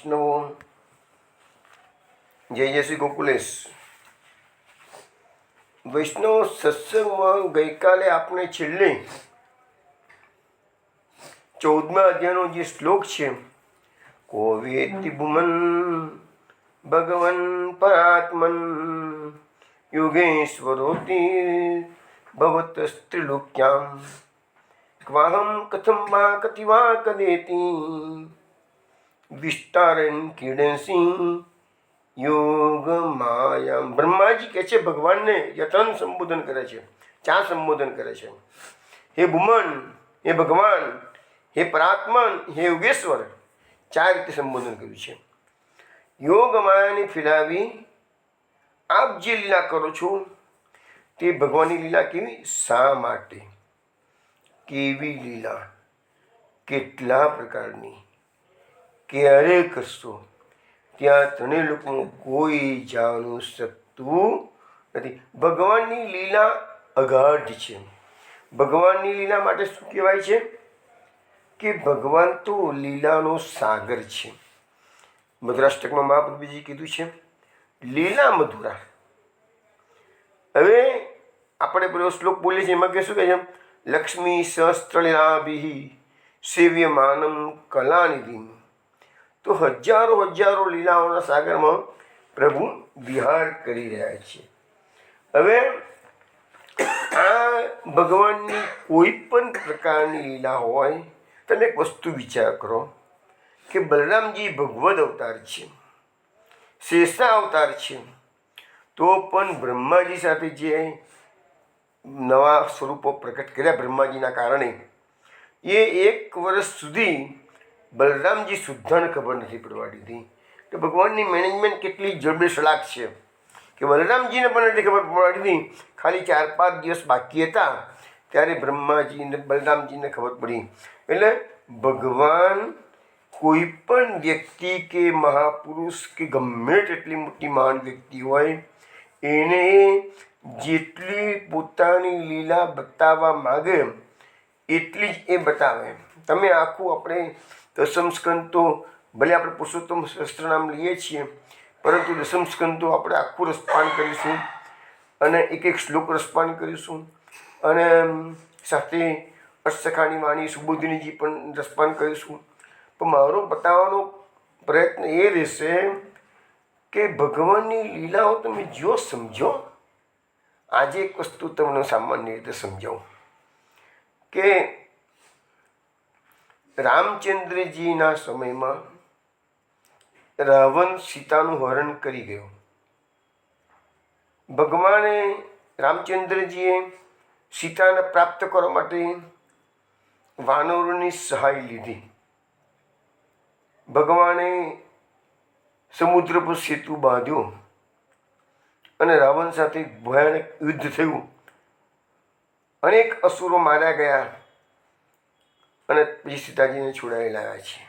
વૈષ્ણવો, જય જય શ્રી ગોકુલેશ. વૈષ્ણવ સત્સંગમાં ગઈકાલે આપણે છેલ્લે 14મા અધ્યાયનો જે શ્લોક છે, કોવેતિ ભુમન ભગવન પરાત્મન યોગેશ્વરોતિ ભવતસ્ત્રિલોક્યામ ક્વાહમ કથમ વા કતિ વા કદેતિ વિસ્તારન ક્રીડંસી યોગ માયામ. બ્રહ્માજી કહે છે ભગવાનને યથન સંબોધન કરે છે, ચા સંબોધન કરે છે. હે ભુમન, હે ભગવાન, હે પરાત્મન, હે યોગેશ્વર, 4 રીતે સંબોધન કર્યું છે. યોગ માયાને ફેલાવી આપ જે લીલા કરો છો તે ભગવાનની લીલા કેવી, શા માટે, કેવી લીલા, કેટલા પ્રકારની, ક્યારે કરશો, ત્યાં તને લોકોનું કોઈ જાણી શકતું નથી. ભગવાનની લીલા અગાઢ છે. ભગવાનની લીલા માટે શું કહેવાય છે કે ભગવાન તો લીલાનો સાગર છે. મધુરાષ્ટકમાં મહાપ્રભુજી કીધું છે લીલા મધુરા. હવે આપણે પેલો શ્લોક બોલીએ છીએ, એમાં કે શું કહે છે, લક્ષ્મી સહસ્ત્રલીલાભિ સેવ્યમાનમ કલાનિધિ. તો હજારો લીલાઓના સાગરમાં પ્રભુ વિહાર કરી રહ્યા છે. હવે આ ભગવાનની કોઈ પણ પ્રકારની લીલા હોય, તમે એક વસ્તુ વિચાર કરો કે બલરામજી ભગવદ અવતાર છે, શેષા અવતાર છે, તો પણ બ્રહ્માજી સાથે જે નવા સ્વરૂપો પ્રકટ કર્યા બ્રહ્માજીના કારણે, એ 1 વર્ષ સુધી બલરામજી સુદ્ધાને ખબર નથી પડવા દીધી. કે ભગવાનની મેનેજમેન્ટ કેટલી જડબેસલાક છે કે બલરામજીને પણ નથી ખબર પડવા દીધી. ખાલી 4-5 દિવસ બાકી હતા ત્યારે બ્રહ્માજીને બલરામજીને ખબર પડી. એટલે ભગવાન કોઈ પણ વ્યક્તિ કે મહાપુરુષ કે ગમે તેટલી મોટી મહાન વ્યક્તિ હોય, એને જેટલી પોતાની લીલા બતાવવા માગે એટલી જ એ બતાવે. તમે આખું આપણે દસમ સ્કંદ તો ભલે આપણે પુરુષોત્તમ સહસ્ત્રનામ લઈએ છીએ, પરંતુ દસમ સ્કંદ તો આપણે આખું રસપાન કરીશું અને એક શ્લોક રસપાન કરીશું અને સાથે અષ્ટસખાની વાણી સુબોધિનીજી પણ રસપાન કરીશું. પણ મારો બતાવવાનો પ્રયત્ન એ રહેશે કે ભગવાનની લીલાઓ તમે જો સમજો. આજે એક વસ્તુ તમને સામાન્ય રીતે સમજાવું કે રામચંદ્રજીના સમયમાં રાવણ સીતાનું હરણ કરી ગયો. ભગવાને રામચંદ્રજીએ સીતાને પ્રાપ્ત કરવા માટે વાનરોની સહાય લીધી. ભગવાને સમુદ્ર પર સેતુ બાંધ્યો અને રાવણ સાથે ભયાનક યુદ્ધ થયું. અનેક અસુરો માર્યા ગયા અને પછી સીતાજીને છોડાવી લાવ્યા છે.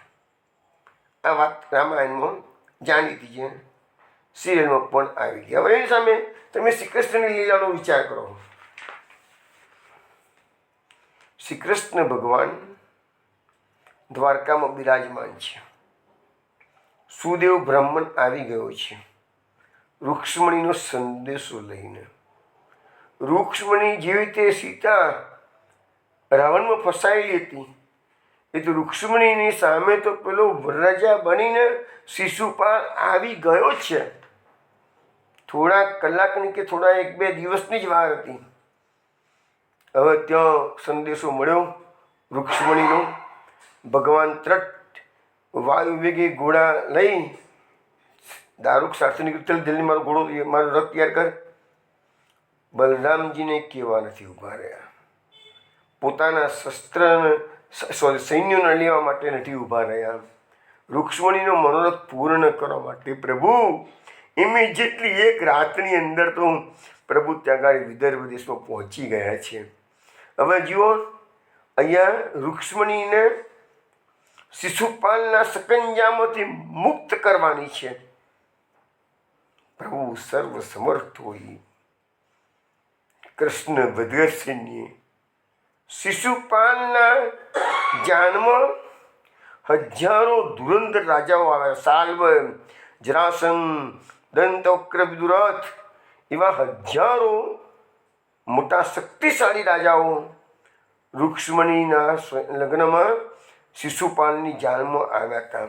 આ વાત રામાયણમાં જાણીતી છે, સિરિયલમાં પણ આવી ગઈ. હવે એની સામે તમે શ્રી કૃષ્ણની લીલાનો વિચાર કરો. શ્રી કૃષ્ણ ભગવાન દ્વારકામાં બિરાજમાન છે. સુદેવ બ્રાહ્મણ આવી ગયો છે રૂક્ષ્મણીનો સંદેશો લઈને. રૂક્ષ્મણી જેવી રીતે સીતા રાવણમાં ફસાયેલી હતી, એ તો રૂક્ષ્મણીની સામે તો પેલો વરરાજા બનીને શિશુપાલ આવી ગયો છે. થોડા કલાકની કે થોડા 1-2 દિવસની જ વાર હતી. હવે ત્યાં સંદેશો મળ્યો રૂક્ષ્મણીનો. ભગવાન તરત વાયુ વેગે ઘોડા લઈ દારૂક સાથે નીકળી, જલ્દી મારો ઘોડો, મારો રથ તૈયાર કર. બલરામજીને કહેવા નથી ઊભા રહ્યા, પોતાના સૈન્યને લેવા માટે નથી ઊભા રહ્યા. રૂક્ષ્મણીનો મનોરથ પૂર્ણ કરવા માટે પ્રભુ ઇમિડિયેટલી 1 રાતની અંદર તો પ્રભુ ત્યાં ગાડી વિદર્ભ દેશમાં પહોંચી ગયા છે. હવે જુઓ, અહીંયા રૂક્ષ્મણીને શિશુપાલના સકંજામાંથી મુક્ત કરવાની છે. પ્રભુ સર્વ સમર્થ હોય કૃષ્ણ ભદ્રસિંહે શિશુપાલના જાનમાં હજારો ધુરંધર રાજાઓ આવ્યા. સાલ્વ, જરાસંઘ, દંતવક્ર, વિદુરથ એવા હજારો મોટા શક્તિશાળી રાજાઓ રૂક્ષ્મણીના લગ્નમાં શિશુપાલની જાનમાં આવ્યા હતા.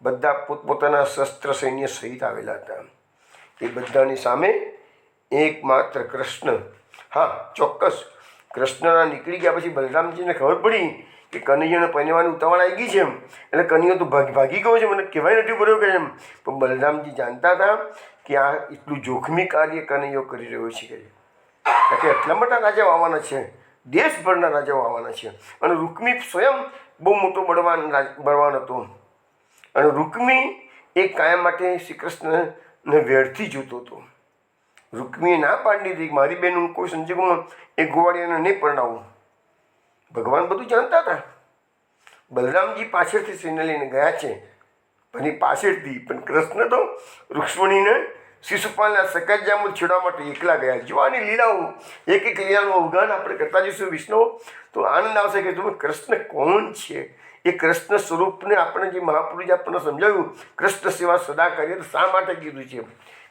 બધા પોતપોતાના શસ્ત્ર સૈન્ય સહિત આવેલા હતા. એ બધાની સામે એકમાત્ર કૃષ્ણ. હા, ચોક્કસ કૃષ્ણના નીકળી ગયા પછી બલરામજીને ખબર પડી કે કનૈયાને પહેરવાની ઉતાવળ આવી ગઈ છે એમ, એટલે કનૈયો તો ભાગી ગયો છે, મને કહેવાય નથી પડ્યો કે એમ. પણ બલરામજી જાણતા હતા કે આ એટલું જોખમી કાર્ય કનૈયો કરી રહ્યો છે કે એટલા મોટા રાજાઓ આવવાના છે, દેશભરના રાજાઓ આવવાના છે. અને રૂકમી સ્વયં બહુ મોટો બળવાન હતો. અને રૂકમી એ કાયમ માટે શ્રી કૃષ્ણને વેરથી જોતો હતો. રૂકમીએ ના પાડી દીધી કે મારી બેન હું કોઈ સંજોગોમાં એ ગોવાળિયાને નહીં પરણાવું. ભગવાન બધું જાણતા હતા. બલરામજી પાછળથી સૈન્ય લઈને ગયા છે, ભલે પાછળથી, પણ કૃષ્ણ તો રૂક્ષ્મણીને શિશુપાલના સકજામાં છેડવા માટે એકલા ગયા. જોવાની લીલાઓ, એક એક લીલાનું અવગાન આપણે કરતા જઈશું વિષ્ણુ, તો આનંદ આવશે કે તમે કૃષ્ણ કોણ છે. એ કૃષ્ણ સ્વરૂપને આપણે જે મહાપુરુષે આપણને સમજાવ્યું, કૃષ્ણ સેવા સદા કરીએ. તો શા માટે કીધું છે?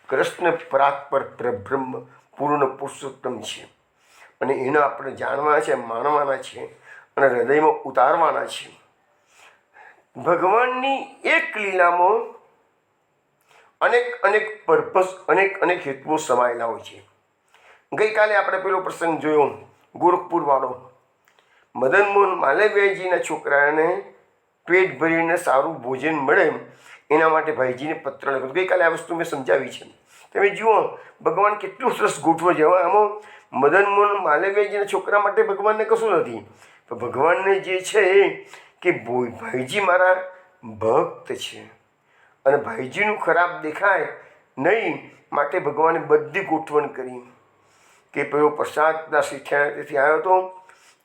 કૃષ્ણ પરાત્પર પરબ્રહ્મ પૂર્ણ પુરુષોત્તમ છે, અને એને આપણે જાણવાના છે, માણવાના છે, અને હૃદયમાં ઉતારવાના છે. ભગવાનની એક લીલામાં અનેક પર્પસ, અનેક હેતુઓ સમાયેલા હોય છે. ગઈકાલે આપણે પેલો પ્રસંગ જોયો, ગોરખપુરવાળો. મદન મોહન માલવીયજીના છોકરાને પેટ ભરીને સારું ભોજન મળે એના માટે ભાઈજીને પત્ર લખ્યો. ગઈકાલે આ વસ્તુ મેં સમજાવી છે. તમે જુઓ ભગવાન કેટલું સરસ ગોઠવો છે. હવે આમાં મદન મોહન માલવીયજીના છોકરા માટે ભગવાનને કશું નથી, પણ ભગવાનને જે છે એ કે ભાઈજી મારા ભક્ત છે અને ભાઈજીનું ખરાબ દેખાય નહીં માટે ભગવાને બધી ગોઠવણ કરી. કે પેલો પ્રસાદ શીખ્યાથી આવ્યો હતો,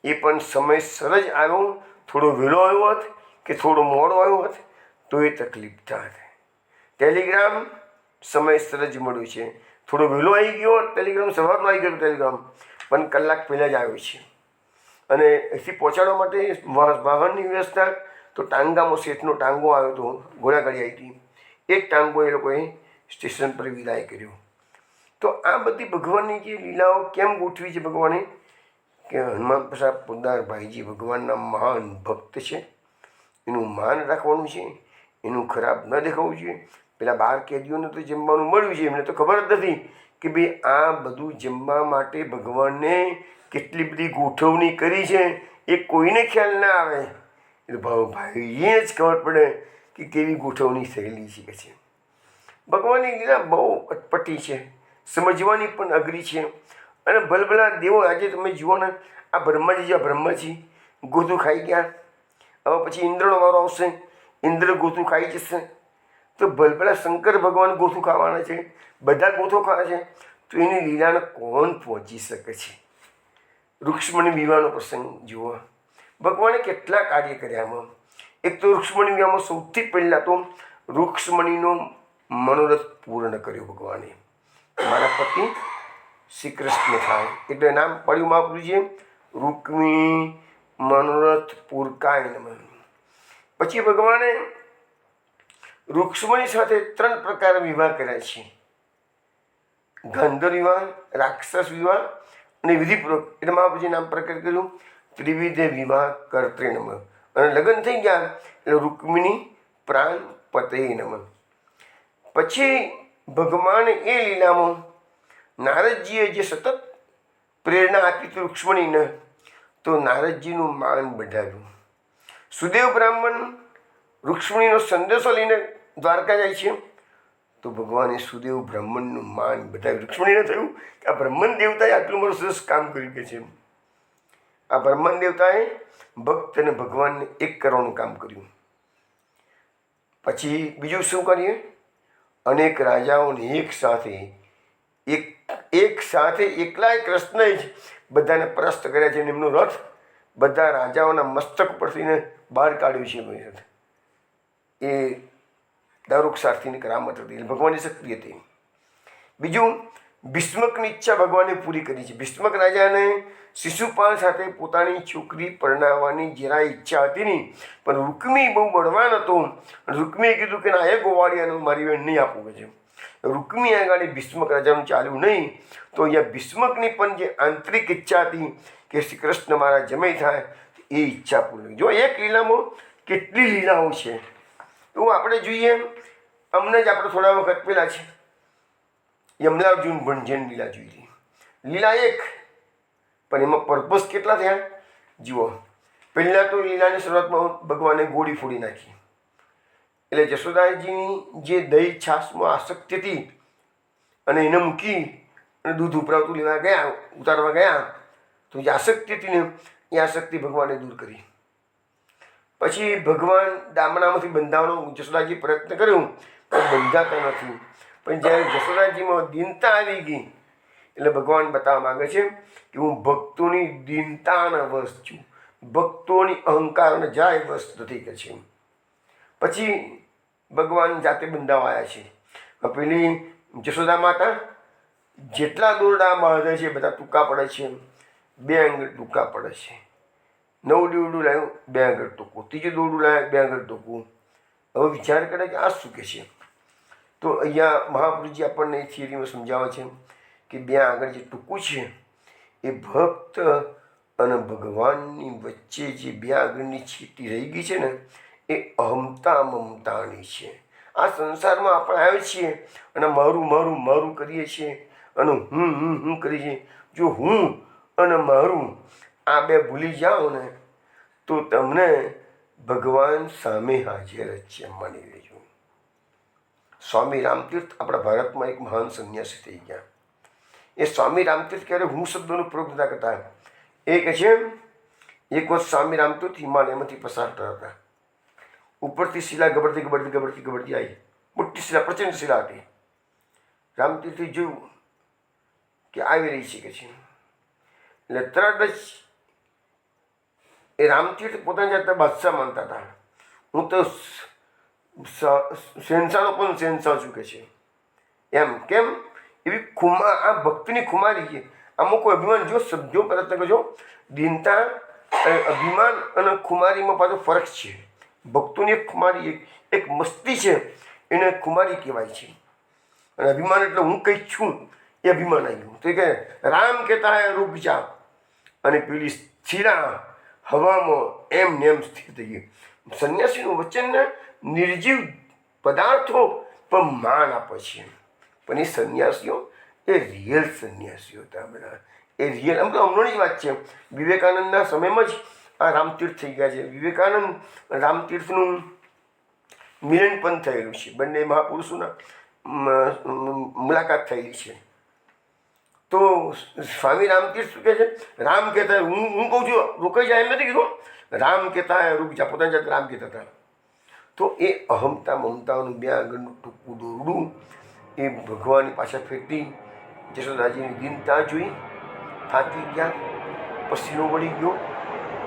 એ પણ સમયસર જ આવ્યો. થોડો વહેલો આવ્યો હોત કે થોડો મોડો આવ્યો હોત તો એ તકલીફ થાત. ટેલિગ્રામ સમયસર જ મળ્યું છે. થોડો વહેલો આવી ગયો ટેલિગ્રામ, સવારનો આવી ગયો ટેલિગ્રામ, પણ કલાક પહેલાં જ આવ્યો છે. અને અહીંથી પહોંચાડવા માટે વાહનની વ્યવસ્થા તો ટાંગામાં શેઠનો ટાંગો આવ્યો હતો, ઘોડાગાડી આવી હતી. એ જ ટાંગો એ લોકોએ સ્ટેશન પર વિદાય કર્યો. તો આ બધી ભગવાનની જે લીલાઓ કેમ ગોઠવી છે ભગવાને, કે હનુમાન પ્રસાદ પોદાર ભાઈજી ભગવાનના મહાન ભક્ત છે, એનું માન રાખવાનું છે, એનું ખરાબ ન દેખાવું જોઈએ. પેલા 12 કેદીઓને તો જમવાનું મળ્યું છે, એમને તો ખબર જ નથી કે ભાઈ આ બધું જમવા માટે ભગવાનને કેટલી બધી ગોઠવણી કરી છે, એ કોઈને ખ્યાલ ના આવે. એટલે ભાઈએ જ ખબર પડે કે કેવી ગોઠવણી થયેલી છે. ભગવાનની લીલા બહુ અટપટી છે, સમજવાની પણ અઘરી છે. અને ભલભલા દેવો આજે તમે જુઓ ને, આ બ્રહ્માજી ગોથું ખાઈ ગયા. હવે પછી ઇન્દ્રનો વારો આવશે, ઇન્દ્ર ગોથું ખાઈ જશે. તો ભલભલા શંકર ભગવાન ગોથું ખાવાના છે, બધા ગોથો ખાવા છે. તો એની લીલાને કોણ પહોંચી શકે છે? રૂક્ષ્મણી વિવાહનો પ્રસંગ જુઓ, ભગવાને કેટલા કાર્ય કર્યા આમાં. એક તો રૂક્ષ્મણી વિવાહમાં સૌથી પહેલાં તો રૂક્ષ્મણીનો મનોરથ પૂર્ણ કર્યો ભગવાને. મારા પતિ શ્રી કૃષ્ણ થાય એટલે નામ પડ્યું મહાપુરુષે રૂક્મી મનોરથ પૂરકાય નમઃ. પછી ભગવાને રૂક્ષ્મણી સાથે 3 પ્રકાર વિવાહ કર્યા છે: ગાંધર વિવાહ, રાક્ષસ વિવાહ અને વિધિપૂર્વક. એટલે મહાપુરુષે નામ પ્રકટ કર્યું ત્રિવિધ વિવાહ કર્ત્રે નમઃ. અને લગ્ન થઈ ગયા એટલે રૂક્મિણી પ્રાણ પતે નમઃ. પછી ભગવાને એ લીલામાં નારદજીએ જે સતત પ્રેરણા આપી હતી રૂક્ષ્મણીને, તો નારદજીનું માન બઢાવ્યું. સુદેવ બ્રાહ્મણ રૂક્ષ્મણીનો સંદેશો લઈને દ્વારકા જાય છે, તો ભગવાને સુદેવ બ્રાહ્મણનું માન બઢાવ્યું. રૂક્ષ્મણીને થયું કે આ બ્રહ્મણ દેવતાએ આટલું મોટું સરસ કામ કર્યું કે છે. આ બ્રહ્મણ દેવતાએ ભક્ત અને ભગવાનને એક કરવાનું કામ કર્યું. પછી બીજું શું કરીએ? અનેક રાજાઓને એક સાથે એકલાય કૃષ્ણએ જ બધાને પરાસ્ત કર્યા છે. એમનો રથ બધા રાજાઓના મસ્તક પરથી બહાર કાઢ્યું છે. એ દારૂક સારથીની કરામત હતી, ભગવાનની શક્તિ હતી. બીજું ભીષ્મકની ઈચ્છા ભગવાને પૂરી કરી છે. ભીષ્મક રાજાને શિશુપાલ સાથે પોતાની છોકરી પરણાવવાની જરા ઈચ્છા હતી નહીં, પણ રૂકમી બહુ બળવાન હતો. રૂકમીએ કીધું કે ના, એ ગોવાળિયાનું મારી બેન નહીં આપવું કે છે. રૂકમી આગળ ભીષ્મક રાજાનું ચાલ્યું નહીં. તો અહીંયા ભીષ્મકની પણ જે આંતરિક ઈચ્છા હતી કે શ્રી કૃષ્ણ મારા જમાઈ થાય, એ ઈચ્છા પૂરી. જો એક લીલામાં કેટલી લીલાઓ છે તો આપણે જોઈએ. અમને જ આપણે થોડા વખત પહેલાં છે યમલાર્જુન ભંજન લીલા જોઈ. લીલા એક, પણ એમાં પર્પઝ કેટલા થયા જુઓ. પહેલાં તો લીલાની શરૂઆતમાં ભગવાને ગોળી ફોડી નાખી. એટલે જશોદાજીની જે દહીં છાશમાં આસક્તિ હતી અને એને મૂકી અને દૂધ ઉભરાવતું લેવા ગયા, ઉતારવા ગયા, તો જે આસક્તિ હતી ને એ આસક્તિ ભગવાને દૂર કરી. પછી ભગવાન દામણામાંથી બંધાવવાનો જશોદાજી પ્રયત્ન કર્યો, પણ બંધાતા નથી. પણ જ્યારે જશોદાજીમાં દીનતા આવી ગઈ એટલે ભગવાન બતાવવા માગે છે કે હું ભક્તોની દીનતાના વશ છું, ભક્તોની અહંકારને જાય વશ નથી કે છે. પછી ભગવાન જાતે બંધાવાયા છે. પેલી જશોદા માતા જેટલા દોરડા બાંધે છે બધા ટૂંકા પડે છે, 2 આંગળ ટૂંકા પડે છે. નવું દોરડું લાવ્યું, 2 આંગળ ટૂંકું. ત્રીજું દોરડું લાવ્યું, 2 આંગળ ટૂંકું. હવે વિચાર કરે કે આ શું કે છે. તો અહીંયા મહાપુરુષજી આપણને એ થિયરીમાં સમજાવે છે કે 2 આંગળ જે ટૂંકું છે એ ભક્ત અને ભગવાનની વચ્ચે જે 2 આંગળની છીટી રહી ગઈ છે ને, એ અહમતા મમતાની છે. આ સંસારમાં આપણે આવ્યા છીએ અને મારું મારું મારું કરીએ છીએ અને હું કરીએ છીએ. જો હું અને મારું આ 2 ભૂલી જાઓ ને તો તમને ભગવાન સામે હાજર જ છે, માની લેજો. સ્વામી રામતીર્થ આપણા ભારતમાં એક મહાન સંન્યાસી થઈ ગયા. એ સ્વામી રામતીર્થ ક્યારે હું શબ્દોનો પ્રયોગ નતા કરતા. એ કહે છે એક વખત સ્વામી રામતીર્થ હિમાલયમાંથી પસાર થતા હતા. ઉપરથી શિલા ગબડતી ગબડતી ગબડતી ગબડતી આવી. મોટી શિલા, પ્રચંડ શિલા હતી. રામતીર્થે જોયું કે આવી રહી છે કે છે. એટલે તરત જ એ રામતીર્થ પોતાની જાતને બાદશાહ માનતા હતા. હું તો શહેનશાહનો પણ શહેનશાહ છું કે છે. એમ કેમ? એવી આ ભક્તિની ખુમારી છે. અમુક અભિમાન જો શબ્દો પ્રયત્ન કરજો. દીનતા, અભિમાન અને ખુમારીમાં પાછો ફરક છે. ભક્તોની એક ખુમારી, એક મસ્તી છે, એને ખુમારી કહેવાય છે. અને અભિમાન એટલે હું કંઈક છું એ અભિમાન આવ્યું. તો કે રામ કહેતા હે રૂક જા, અને પેલી શિલા હવામાં એમ ને એમ સ્થિર થઈ ગઈ. સંન્યાસીનું વચન નિર્જીવ પદાર્થો પણ માન આપે છે. પણ એ સંન્યાસીઓ એ રિયલ સંન્યાસીઓ હતા બધા. એ રિયલ, આમ તો હમણાંની જ વાત છે. વિવેકાનંદના સમયમાં જ આ રામતીર્થ થઈ ગયા છે. વિવેકાનંદ રામતીર્થનું મિલન પણ થયેલું છે. બંને મહાપુરુષોના મુલાકાત થયેલી છે. તો સ્વામી રામતીર્થ શું કહે છે? રામ કહેતા હું કહું છું રોકાઈ જાય એમ નથી કીધું. રામ કહેતા રૂક જા, પોતાની જાતે રામ કહેતા હતા. તો એ અહમતા મમતાનું 2 આંગળનું ટૂંકું દોરડું એ ભગવાનની પાછા ફેરતી. જશોદાજીની દીનતા જોઈ, થાકી ગયા, પસીનો વળી ગયો,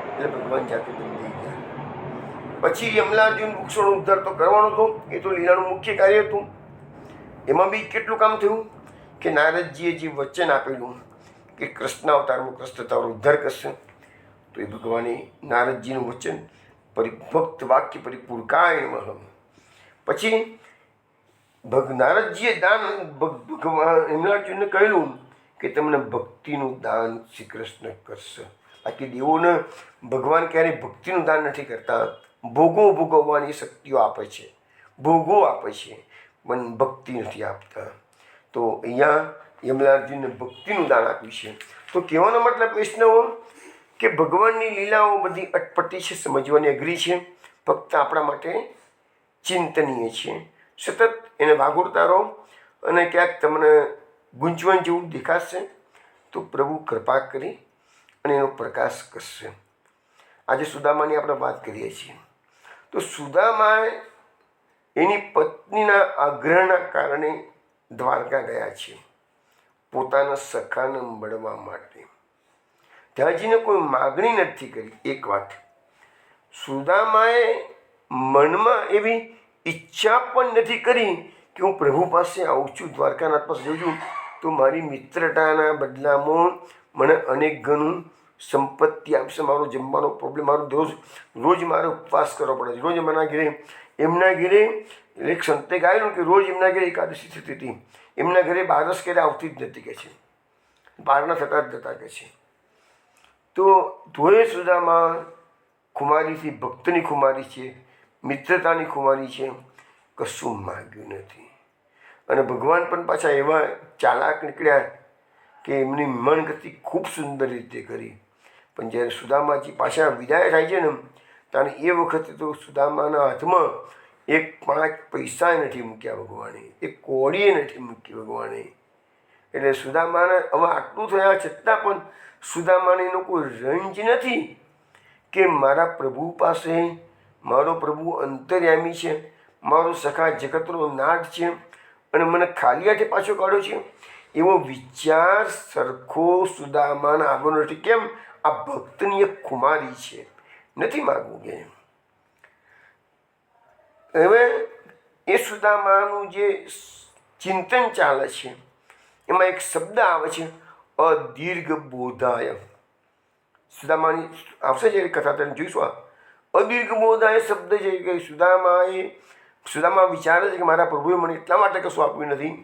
એટલે ભગવાન જાતે બંધાઈ ગયા. પછી યમલાર્જુન વૃક્ષોનો ઉદ્ધાર તો કરવાનો હતો, એ તો લીલાનું મુખ્ય કાર્ય હતું. એમાં બી કેટલું કામ થયું કે નારદજીએ જે વચન આપેલું કે કૃષ્ણ અવતારમાં કૃષ્ણ તારો ઉદ્ધાર કરશે, તો એ ભગવાને નારદજીનું વચન પરિભક્ત વાક્ય પરિપૂર્કાય નમઃ. પછી નારદજીએ દાન ભગવાન યમલાર્જુનને કહેલું કે તમને ભક્તિનું દાન શ્રી કૃષ્ણ કરશે. બાકી દેવોને ભગવાન ક્યારેય ભક્તિનું દાન નથી કરતા. ભોગો ભોગવવાની શક્તિઓ આપે છે, ભોગો આપે છે, પણ ભક્તિ નથી આપતા. તો અહીંયા યમલાર્જુનને ભક્તિનું દાન આપ્યું છે. તો કહેવાનો મતલબ વૈષ્ણવો કે ભગવાનની લીલાઓ બધી અટપટી છે, સમજવાની અઘરી છે, ફક્ત આપણા માટે ચિંતનીય છે. સતત એને વાગોળતા રહો અને ક્યાંક તમને ગૂંચવણ જેવું દેખાશે તો પ્રભુ કૃપા કરી અને એનો પ્રકાશ કરશે. આજે સુદામાની આપણે વાત કરીએ છીએ. તો સુદામાએ એની પત્નીના આગ્રહના કારણે દ્વારકા ગયા છે પોતાના સખાને મળવા માટે. ત્યાંજીને કોઈ માગણી નથી કરી. એક વાત, સુદામાએ મનમાં એવી ઈચ્છા પણ નથી કરી કે હું પ્રભુ પાસે આવું છું, દ્વારકાનાથ પાસે જઉં છું, તો મારી મિત્રતાના બદલામાં મને અનેક ગણું સંપત્તિ આપશે. મારો જમવાનો પ્રોબ્લેમ, મારો રોજ મારે ઉપવાસ કરવો પડે છે. રોજ એમના ઘરે એક સંતે ગાયેલું કે રોજ એમના ઘરે એકાદશી થતી હતી. એમના ઘરે બારસ ક્યારે આવતી જ નથી કે છે, બારના થતા જ જતા કે છે. તો ધોળે સુદામાં કુમારીથી ભક્તની કુમારી છે, મિત્રતાની કુમારી છે, કશું માગ્યું નથી. અને ભગવાન પણ પાછા એવા ચાલાક નીકળ્યા કે એમની મનગતિ ખૂબ સુંદર રીતે કરી. પણ જ્યારે સુદામાજી પાછા વિદાય થાય છે ને, ત્યારે એ વખતે તો સુદામાના હાથમાં એક 5 પૈસા નથી મૂક્યા ભગવાને, એક કોડીએ નથી મૂકી ભગવાને. એટલે સુદામાને હવે આટલું થયા છતાં પણ સુદામાને એનો કોઈ રંજ નથી કે મારા પ્રભુ પાસે, મારો પ્રભુ અંતર્યામી છે, મારો સખા જગતનો નાથ છે અને મને ખાલી હાથે પાછો કાઢ્યો છે, એવો વિચાર સરખો સુદામાના આગળ નથી. કેમ? આ ભક્તની એક કુમારી છે, નથી માગવું કે. હવે એ સુદામાનું જે ચિંતન ચાલે છે એમાં એક શબ્દ આવે છે, અદીર્ઘ બોધાય. સુદામાની આવશે જે કથા તમે જોઈશું. આ અદીર્ઘ બોધાય શબ્દ છે કે સુદામા વિચારે છે કે મારા પ્રભુએ મને એટલા માટે કશું આપ્યું નથી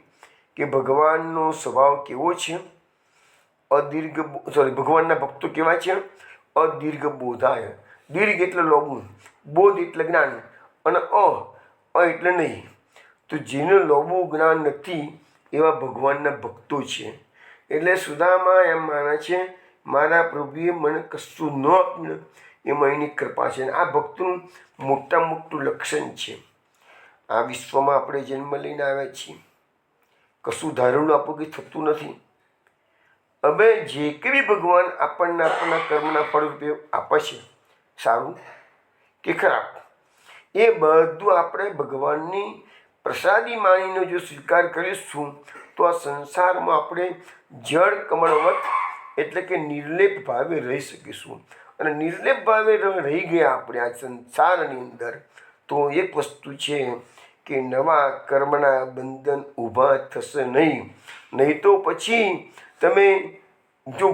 કે ભગવાનનો સ્વભાવ કેવો છે, ભગવાનના ભક્તો કેવા છે, અદીર્ઘ બોધાય. દીર્ઘ એટલે લોબું, બોધ એટલે જ્ઞાન, અને અ એટલે નહીં. તો જેને લોબું જ્ઞાન નથી એવા ભગવાનના ભક્તો છે. એટલે સુદામા એમ માને છે મારા પ્રભુએ મને કશું ન આપ્યું, એમાં એની કૃપા છે. આ ભક્તનું મોટું લક્ષણ છે. આ વિશ્વમાં આપણે જન્મ લઈને આવ્યા છીએ, કશું ધારેલું આપણું કંઈ થતું નથી. હવે જે કે બી ભગવાન આપણને આપણા કર્મના ફળ રૂપે આપે છે, સારું કે ખરાબ, એ બધું આપણે ભગવાનની પ્રસાદી માનીને જો સ્વીકાર કરીશું તો આ સંસારમાં આપણે જળ કમળવત એટલે કે નિર્લેપ ભાવે રહી શકીશું. અને નિર્લેપ ભાવે રહી ગયા આપણે આ સંસારની અંદર તો એક વસ્તુ છે કે નવા કર્મના બંધન ઊભા થશે નહીં તો પછી તમે જો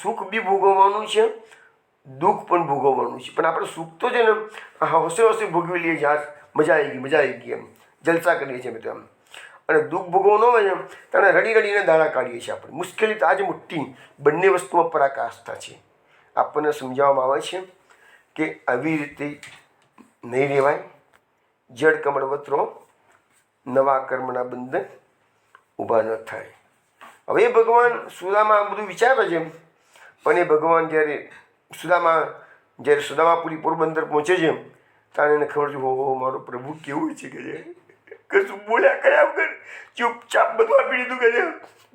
સુખ બી ભોગવવાનું છે, દુઃખ પણ ભોગવવાનું છે. પણ આપણે સુખ તો છે ને હોશે ભોગવી લઈએ છીએ, મજા આવી ગઈ એમ જલસા કરીએ છીએ બધા. અને દુઃખ ભોગવવાનું હોય ને ત્યારે રડીને દાડા કાઢીએ છીએ આપણે. મુશ્કેલી તો આજે મોટી બંને વસ્તુમાં પરાકાષ્ઠા છે. આપણને સમજાવવામાં આવે છે કે આવી રીતે નહીં રહેવાય, જળ કમળવત રહો, નવા કર્મના બંધન ઊભા ન થાય. હવે એ ભગવાન સુદામા બધું વિચારે છે, પણ એ ભગવાન જ્યારે સુદામાપુરી પોરબંદર પહોંચે છે ત્યારે એને ખબર છે હો મારો પ્રભુ કેવું છે કે કશું બોલ્યા કર્યા વગર ચૂપચાપ બધું આપી દીધું કે છે.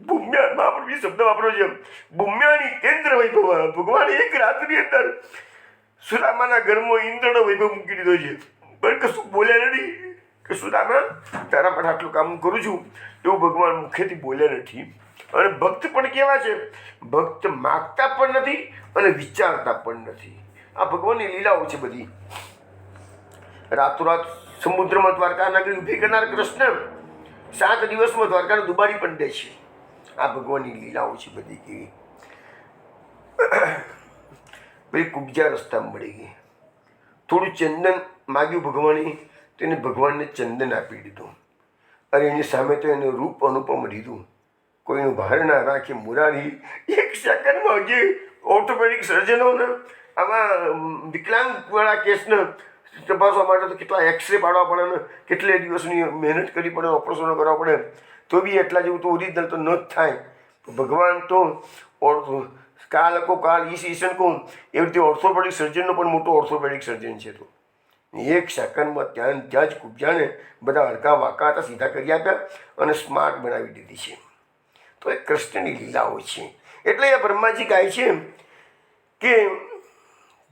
ભૂમ્યા મહાપ્રભુ શબ્દ વાપરો છે, ભૂમ્યાની કેન્દ્ર વૈભવ. ભગવાન એક રાતની અંદર સુદામાના ઘરમાં ઇન્દ્રનો વૈભવ મૂકી દીધો છે, પણ કશું બોલ્યા નથી કે સુદામા તારા માટે આટલું કામ કરું છું, એવું ભગવાન મુખેથી બોલ્યા નથી. અને ભક્ત પણ કેવા છે, ભક્ત માગતા પણ નથી અને વિચારતા પણ નથી. આ ભગવાનની લીલાઓ છે બધી. રાતોરાત સમુદ્રમાં દ્વારકા નગરી ઊભી કરનાર કૃષ્ણ 7 દિવસમાં દ્વારકાને દુબારી પણ દે છે. આ ભગવાનની લીલાઓ છે બધી. કેવી પેલી કુબજા રસ્તામાં મળી ગઈ, થોડું ચંદન માગ્યું ભગવાને, તેને ભગવાનને ચંદન આપી દીધું. અને એની સામે તો એનું રૂપ અનુપમ દીધું, કોઈનું ભાર ના રાખે મુરારી. એક સેકન્ડમાં જે ઓર્થોપેડિક સર્જનોને આવા વિકલાંગવાળા કેસને તપાસવા માટે તો કેટલા એક્સરે પાડવા પડે ને કેટલે દિવસની મહેનત કરવી પડે, ઓપરેશનો કરવા પડે, તો બી એટલા જેવું તો ઓરિજિનલ તો ન જ થાય. ભગવાન તો કાલ કો કાલ ઈસન કો એવી રીતે ઓર્થોપેડિક સર્જનનો પણ મોટો ઓર્થોપેડિક સર્જન છે. તો એક સેકન્ડમાં ત્યાં જ કુબજાને બધા હડકા વાંકા હતા સીધા કરી આપ્યા અને સ્માર્ટ બનાવી દીધી છે. તો એ કૃષ્ણની લીલાઓ છે. એટલે એ બ્રહ્માજી કહે છે કે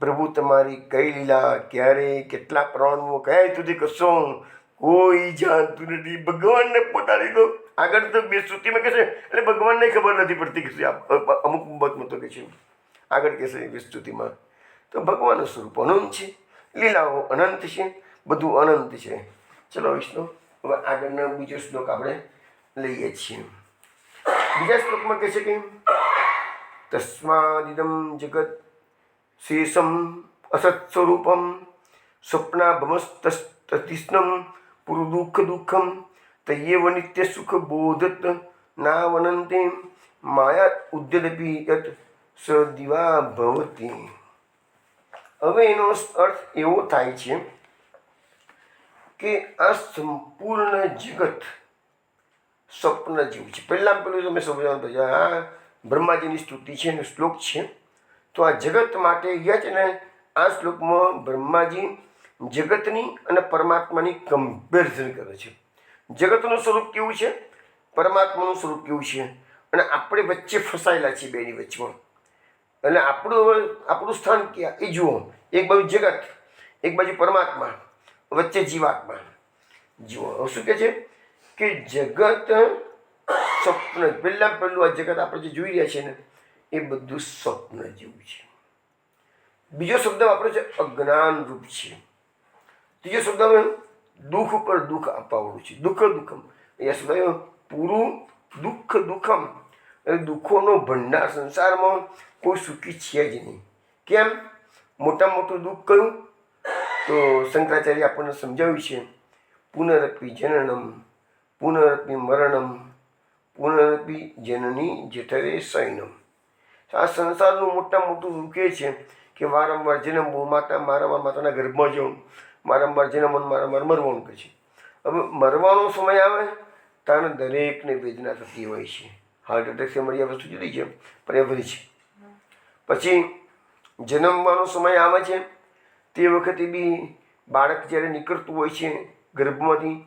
પ્રભુ તમારી કઈ લીલા, ક્યારે, કેટલા પ્રાણો, કયા હેતુથી કરશો, કોઈ જાણતું નથી. ભગવાનને પોતાની તો આગળ તો બે શ્રુતિમાં કહેશે એટલે ભગવાનને ખબર નથી પડતી કે અમુક મતમાં તો કહે છે આગળ કહેશે બે શ્રુતિમાં. તો ભગવાનનું સ્વરૂપ અનંત છે, લીલાઓ અનંત છે, બધું અનંત છે. ચલો વિષ્ણુ, હવે આગળનો બીજો શ્લોક આપણે લઈએ છીએ. બીજા શ્લોકમાં કહે છે કે તસ્માદિદમ જગત શેષમ અસત સ્વરૂપમ સ્વપ્નાભમસ્તતિષ્ણમ પુરુ દુઃખ દુઃખમ તય્યેવ નિત્ય સુખ બોધત નાવનંતે માયા ઉદ્યદપી યત સ દિવા ભવતી. હવે એનો અર્થ એવો થાય છે કે આ સંપૂર્ણ જગત સ્વપ્ન જેવું છે. પહેલાં પેલું તમે સમજવાનું આ બ્રહ્માજીની સ્તુતિ છે અને શ્લોક છે. તો આ જગત માટે ગયા છે ને આ શ્લોકમાં બ્રહ્માજી જગતની અને પરમાત્માની કમ્પેરિઝન કરે છે. જગતનું સ્વરૂપ કેવું છે, પરમાત્માનું સ્વરૂપ કેવું છે, અને આપણે વચ્ચે ફસાયેલા છીએ બેની વચ્ચેમાં. અને આપણું સ્થાન ક્યાં એ જુઓ. એક બાજુ જગત, એક બાજુ પરમાત્મા, વચ્ચે જીવાત્મા. જુઓ શું કહે છે કે જગત સ્વપ્ન. પહેલું આ જગત આપણે જે જોઈ રહ્યા છીએ ને એ બધું સ્વપ્ન જેવું છે. બીજો શબ્દ વાપરે છે અજ્ઞાન રૂપ છે. ત્રીજો શબ્દ દુઃખ ઉપર દુઃખ આપવાવાળું છે. દુઃખ દુઃખમ. અહીંયા શબ્દ પૂરું દુઃખ દુઃખમ. અને દુઃખોનો ભંડાર. સંસારમાં કોઈ સુખી છે જ નહીં. કેમ? મોટામાં મોટું દુઃખ કયું? તો શંકરાચાર્ય આપણને સમજાવ્યું છે પુનરપી જનનમ પુનરપી મરણમ પુનરપી જનની જઠરે શયનમ. આ સંસારનું મોટામાં મોટું દુઃખ એ છે કે વારંવાર જન્મવું, વારંવાર માતાના ગર્ભમાં જવું, વારંવાર જન્મવાનું, વારંવાર મરવાનું કહે છે. હવે મરવાનો સમય આવે ત્યારે દરેકને વેદના થતી હોય છે. હાર્ટ એટેકથી મળી આ વસ્તુ જુદી છે પણ એ બધી છે. પછી જન્મવાનો સમય આવે છે તે વખતે બી બાળક જ્યારે નીકળતું હોય છે ગર્ભમાંથી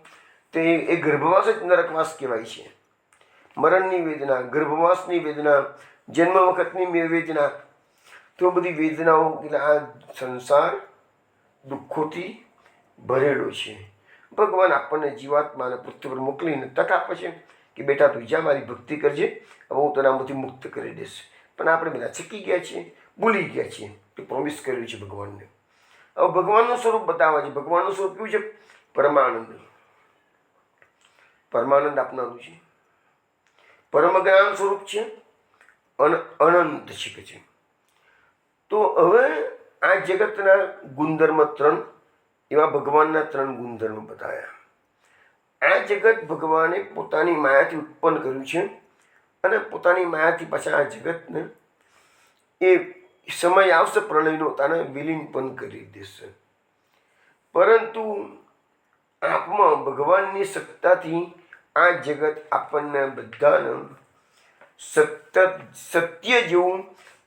તે એ ગર્ભવાસ જ નરકવાસ કહેવાય છે. મરણની વેદના, ગર્ભવાસની વેદના, જન્મ વખતની વેદના, તો બધી વેદનાઓ. એટલે આ સંસાર દુઃખોથી ભરેલો છે. ભગવાન આપણને જીવાત્માને પૃથ્વી પર મોકલીને તક આપે છે કે બેટા તું જા મારી ભક્તિ કરજે, હવે હું તને આમાંથી મુક્ત કરી દઈશ. પણ આપણે બધા ચકી ગયા છીએ, ભૂલી ગયા છીએ કે પ્રોમિસ કર્યું છે ભગવાનને. હવે ભગવાનનું સ્વરૂપ બતાવવા છે. ભગવાનનું સ્વરૂપ કેવું છે? પરમાનંદ. પરમાનંદ આપનારું છે. પરમ જ્ઞાન સ્વરૂપ છે અને અનંત શીખે છે. તો હવે આ જગતના ગુણધર્મ 3, એવા ભગવાનના 3 ગુણધર્મ બતાવ્યા. આ જગત ભગવાને પોતાની માયાથી ઉત્પન્ન કર્યું છે અને પોતાની માયાથી પાછા આ જગતને એ સમય આવશે પ્રલયનો તાને વિલીન પણ કરી દેશે. પરંતુ આપમાં ભગવાનની સત્તાથી આ જગત આપણને બધાને સત્ય જેવું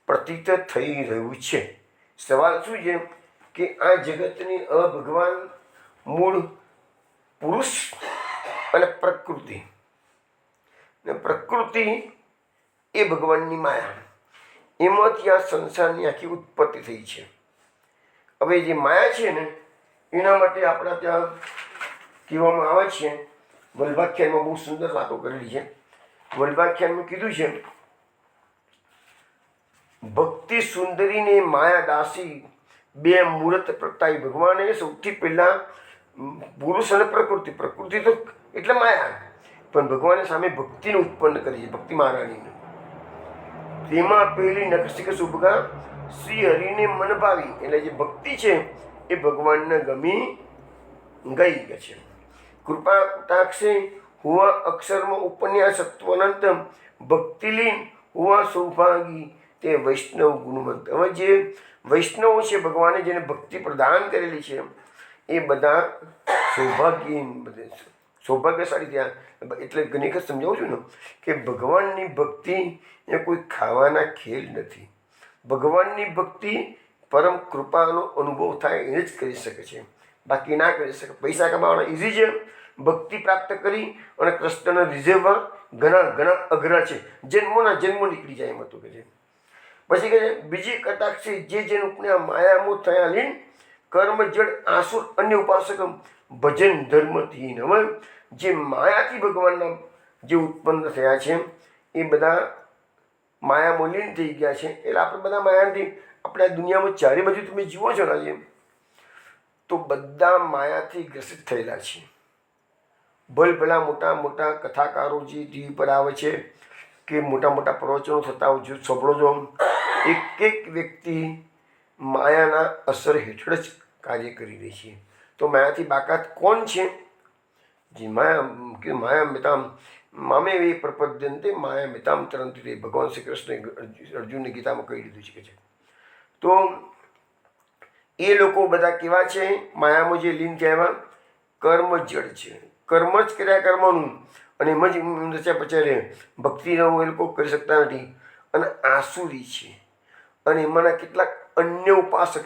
પ્રતીત થઈ રહ્યું છે. સવાલ શું છે કે આ જગતની ભગવાન મૂળ પુરુષ અને પ્રકૃતિ, ને પ્રકૃતિ એ ભગવાનની માયા. એમાંથી આ સંસારની આખી ઉત્પત્તિ થઈ છે. હવે જે માયા છે ને એના માટે આપણા ત્યાં કહેવામાં આવે છે, વલ્ભાખ્યાનમાં બહુ સુંદર વાતો કરેલી છે. વલ્ભાખ્યાનમાં કીધું છે ભક્તિ સુંદરીને માયા દાસી બે મૂર્ત પ્રગટાઈ. ભગવાને સૌથી પહેલાં પુરુષ અને પ્રકૃતિ. પ્રકૃતિ તો એટલે માયા, પણ ભગવાને સામે ભક્તિને ઉત્પન્ન કરી છે, ભક્તિ મહારાણીને. તેમાં પહેલી નખશિક શુભગા શ્રી હરિને મન ભાવી. એટલે જે ભક્તિ છે એ ભગવાનને ગમી ગઈ છે. કૃપા કટાક્ષે હુવા અક્ષરમાં ઉપન્યાસ સત્વનંત ભક્તિલીન હુવા સૌભાગી તે વૈષ્ણવ ગુણવંત. હવે જે વૈષ્ણવો છે ભગવાને જેને ભક્તિ પ્રદાન કરેલી છે એ બધા સૌભાગ્યશાળી થયા. એટલે ઘણી વખત સમજાવું છું ને કે ભગવાનની ભક્તિ એ કોઈ ખાવાના ખેલ નથી. ભગવાનની ભક્તિ પરમ કૃપાનો અનુભવ થાય એ જ કરી શકે છે, બાકી ના કરી શકે. પૈસા કમાવાના ઇઝી છે, ભક્તિ પ્રાપ્ત કરી અને કૃષ્ણને રીઝવવા ઘણા અઘરા છે. જન્મોના જન્મો નીકળી જાય એમ હતું કે છે. પછી કહે બીજી કટાક્ષી જે જેનું માયામો થયા લીન કર્મ જડ આસુર અન્ય ઉપાસક ભજન ધર્મથી. હવે જે માયાથી ભગવાનના જે ઉત્પન્ન થયા છે એ બધા માયામાં લીન થઈ ગયા છે. એટલે આપણે બધા માયાથી આપણે આ દુનિયામાં ચારે બાજુ તમે જુઓ છો ને આજે તો બધા માયાથી ગ્રસિત થયેલા છે. ભલભલા મોટા મોટા કથાકારો જે ટીવી પર આવે છે કે મોટા મોટા પ્રવચનો થતા જો સાંભળો છો, એક વ્યક્તિ માયાના અસર હેઠળ જ કાર્ય કરી રહી છે. તો માયાથી બાકાત કોણ છે? જે માયા મિતામ મામે એ પ્રપદ્યંતે માયા મિતામ તરંતી તે ભગવાન શ્રી કૃષ્ણ અર્જુનને ગીતામાં કહી દીધું છે. તો એ લોકો બધા કેવા છે? માયામાં જે લીન થયા કર્મ જડ છે, કર્મ જ કર્યા કરવાનું, અને એમ જ રચ્યા પચ્યા ભક્તિનો એ લોકો કરી શકતા નથી, અને આસુરી છે. અને એમાંના કેટલાક અન્ય ઉપાસક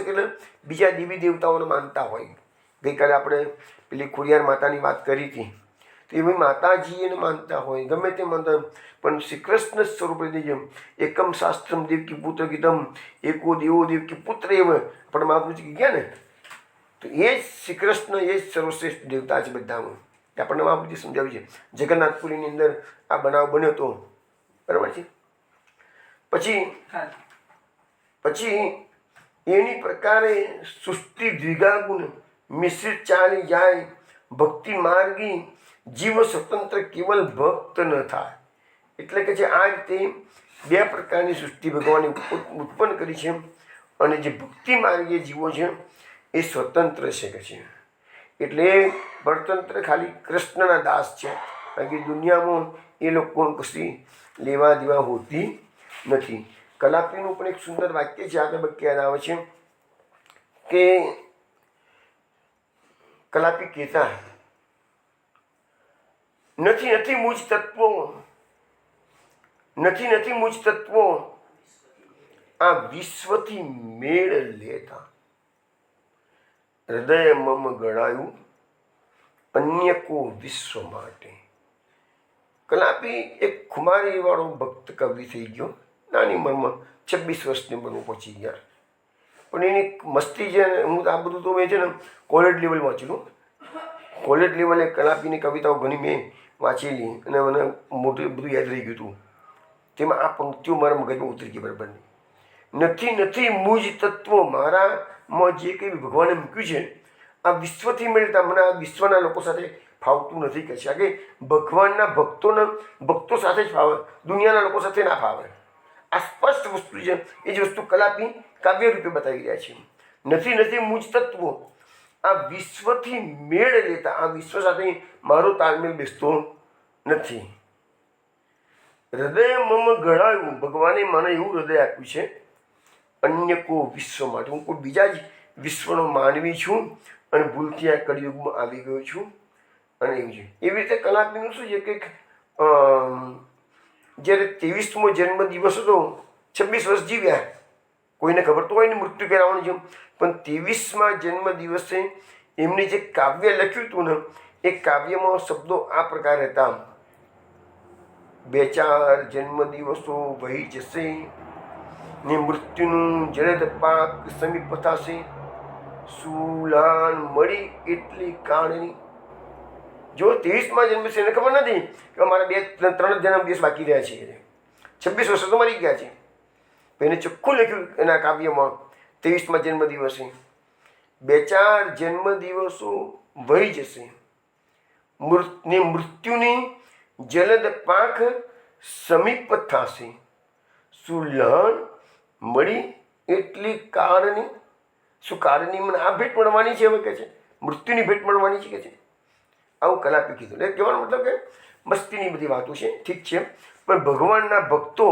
એટલે બીજા દેવી દેવતાઓને માનતા હોય. ગઈકાલે આપણે પેલી ખોડિયાર માતાની વાત કરી હતી, તો એવી માતાજી એને માનતા હોય, ગમે તે માનતા હોય, પણ શ્રી કૃષ્ણ સ્વરૂપે જેમ એકમ શાસ્ત્રમ દેવકી પુત્ર ગીતમ એકો દેવો દેવકી પુત્ર એવ પણ મહાપુરુષ ગયા ને, તો એ જ શ્રી કૃષ્ણ એ જ સર્વશ્રેષ્ઠ દેવતા છે બધામાં. આપણને મહાપુરુષે સમજાવ્યું છે. જગન્નાથપુરીની અંદર આ બનાવ બન્યો હતો, બરાબર છે. પછી એની પ્રકારે સૃષ્ટિ દ્વિગાગુણ મિશ્રિત ચાલી જાય, ભક્તિ માર્ગી જીવ સ્વતંત્ર કેવલ ભક્ત ન થાય. એટલે કે છે આ રીતે બે પ્રકારની સૃષ્ટિ ભગવાને ઉત્પન્ન કરી છે, અને જે ભક્તિ માર્ગીય જીવો છે એ સ્વતંત્ર છે કે છે. એટલે પરતંત્ર ખાલી કૃષ્ણના દાસ છે, કારણ કે દુનિયામાં એ લોકો કશી લેવા દેવા હોતી નથી. કલાપીનું પણ એક સુંદર વાક્ય છે, આગળ યાદ આવે છે કે કલાપી કહેતા નથી મુજ તત્વો આ વિશ્વથી મેળ લેતા, હૃદય મમ ગળાયું અન્ય કો વિશ્વ માટે. કલાપી એક ખુમારી વાળો ભક્ત કવિ થઈ ગયો, નાની ઉંમરમાં 26 વર્ષની ઉંમરમાં પહોંચી ગયા. પણ એની મસ્તી છે ને, હું આ બધું તો મેં છે ને કોલેજ લેવલ વાંચેલું. કોલેજ લેવલે કલાપીની કવિતાઓ ઘણી મેં વાંચેલી, અને મને મોટું બધું યાદ રહી ગયું હતું. તેમાં આ પંક્તિઓ મારા મગજમાં ઉતરી ગઈ બરાબરની. નથી મુજ તત્વો, મારામાં જે કંઈ ભગવાને મૂક્યું છે આ વિશ્વથી મળતા, મને આ વિશ્વના લોકો સાથે ફાવતું નથી કહે છે. કે ભગવાનના ભક્તો સાથે જ ફાવે, દુનિયાના લોકો સાથે ના ફાવે. આ સ્પષ્ટ વસ્તુ છે, એ જ વસ્તુ કલાપી કાવ્ય રૂપે બતાવી રહ્યા છે. નથી મુજ તત્વો આ વિશ્વથી મેળ લેતા, આ વિશ્વ સાથે મારો તાલમેલ બેસતો નથી. હૃદય મમ ગળાયું, ભગવાને મને એવું હૃદય આપ્યું છે, અન્ય કો વિશ્વ માટે, હું કોઈ બીજા જ વિશ્વનો માનવી છું, અને ભૂલથી આ કળિયુગમાં આવી ગયો છું. અને એવું છે. એવી રીતે કલાપીનું શું છે કે જ્યારે 23મો જન્મદિવસ હતો, 26 વર્ષ જીવ્યા, કોઈને ખબર તો હોય ને મૃત્યુ કરાવવાનું છે, પણ 23મા જન્મદિવસે એમને જે કાવ્ય લખ્યું હતું ને, એ કાવ્યમાં શબ્દો આ પ્રકાર હતા: 2-4 જન્મદિવસો વહી જશે ને મૃત્યુનું જળદ પાક સમીપ થશે, સુલાન મળી એટલી કાળની. જો 23મા જન્મ છે એને ખબર નથી કે અમારા 2-3 જન્મદિવસ બાકી રહ્યા છે, 26 વર્ષો તો મરી ગયા છે. એને ચોખ્ખું લખ્યું એના કાવ્યમાં 23મા જન્મદિવસે 2-4 જન્મદિવસો વહી જશે ને મૃત્યુની જલદ પાંખ સમીપ થશે, સુલહન મળી એટલી કાળની. શું કાળની? મને આ ભેટ મળવાની છે હવે કે છે, મૃત્યુની ભેટ મળવાની છે કે છે. આવું કલાપી કીધું. એટલે કહેવાનો મતલબ કે મસ્તીની બધી વાતો છે, ઠીક છે, પણ ભગવાનના ભક્તો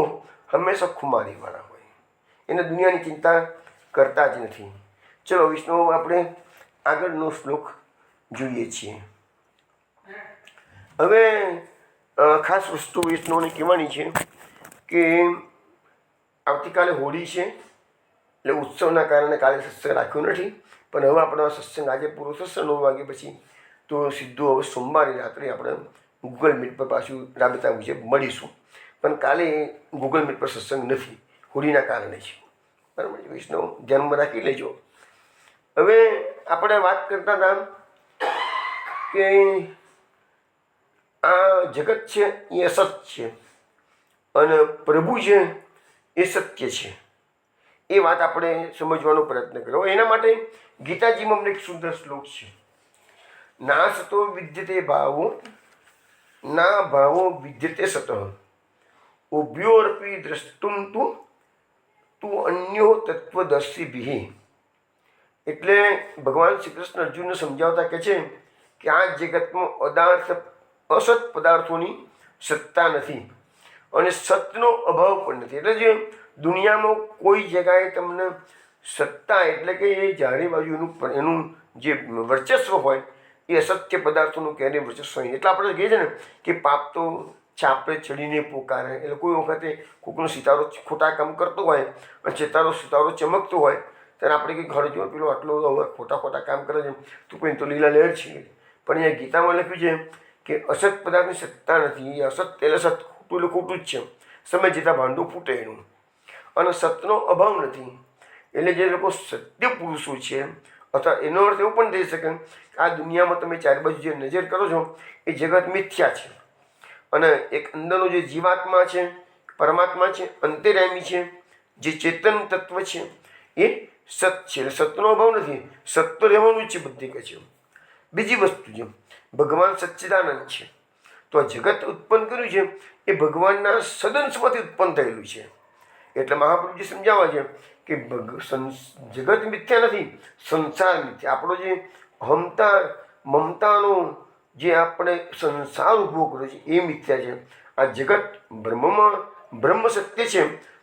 હંમેશા ખુમારીવાળા હોય, એને દુનિયાની ચિંતા કરતા જ નથી. ચલો વિષ્ણુ, આપણે આગળનો શ્લોક જોઈએ છીએ. હવે ખાસ વસ્તુ વિષ્ણુને કહેવાની છે કે આવતીકાલે હોળી છે, એટલે ઉત્સવના કારણે કાલે સત્સંગ રાખ્યો નથી, પણ હવે આપણો સત્સંગ આજે પૂરો થશે 9 વાગે પછી, તો સીધું હવે સોમવારે રાત્રે આપણે ગૂગલ મીટ પર પાછું રાબતા મુજબ મળીશું. પણ કાલે ગૂગલ મીટ પર સત્સંગ નથી, હોળીના કારણે છે, બરાબર છે. વૈષ્ણવ ધ્યાનમાં રાખી લેજો. હવે આપણે વાત કરતા હતા કે આ જગત છે એ અસત છે, અને પ્રભુ છે એ સત્ય છે. એ વાત આપણે સમજવાનો પ્રયત્ન કર્યો. એના માટે ગીતાજીમાં અમને એક સુંદર શ્લોક છે: ના સતો વિદ્યતે ભાવો, ના ભાવો વિદ્યતે સત, ઉભ્યોરપી દ્રષ્ટુમ તું અન્યો તત્વદર્શીભિ. એટલે ભગવાન શ્રી કૃષ્ણ અર્જુનને સમજાવતા કહે છે કે આ જગતમાં અસત પદાર્થોની સત્તા નથી અને સતનો અભાવ પણ નથી. એટલે જે દુનિયામાં કોઈ જગ્યાએ તમને સત્તા એટલે કે એ ચારે બાજુ એનું જે વર્ચસ્વ હોય એ અસત્ય પદાર્થોનું ક્યારેય વર્ચસ્વ હોય. એટલે આપણે કહીએ છીએ ને કે પાપ તો છાપરે ચડીને પોકારે. એટલે કોઈ વખતે કોઈનો સિતારો ખોટા કામ કરતો હોય અને સિતારો ચમકતો હોય ત્યારે આપણે કંઈક ઘરે જો પેલો આટલો હવે ખોટા કામ કરે છે તો કોઈ તો લીલા લહેર છે. પણ અહીંયા ગીતામાં લખ્યું છે કે અસત પદાર્થની સત્તા નથી. એ અસત એટલે સત ખોટું એટલે ખોટું જ છે. સમય જતાં ભાંડું ફૂટે એનું. અને સતનો અભાવ નથી. એટલે જે લોકો સત્ય પુરુષો છે અથવા એનો અર્થ એવું પણ થઈ શકે કે આ દુનિયામાં તમે ચારે બાજુ જે નજર કરો છો એ જગત મિથ્યા છે અને એક અંદરનો જે જીવાત્મા છે, પરમાત્મા છે, અંતર્યામી છે, જે ચેતન તત્વ છે એ સત છે. એટલે સતનો અભાવ નથી. સત તો રહેવાનું જ છે બધી કહે છે. બીજી વસ્તુ છે ભગવાન સચ્ચિદાનંદ છે. તો આ જગત ઉત્પન્ન કર્યું છે એ ભગવાનના સદંશમાંથી ઉત્પન્ન થયેલું છે. એટલે મહાપ્રભુજી સમજાવવા છે કે જગત મિથ્યા નથી, સંસાર મિથ્યા. આપણો જે મમતાનો જે આપણે સંસાર ઊભો કર્યો છે એ મિથ્યા છે. આ જગત બ્રહ્મ સત્ય છે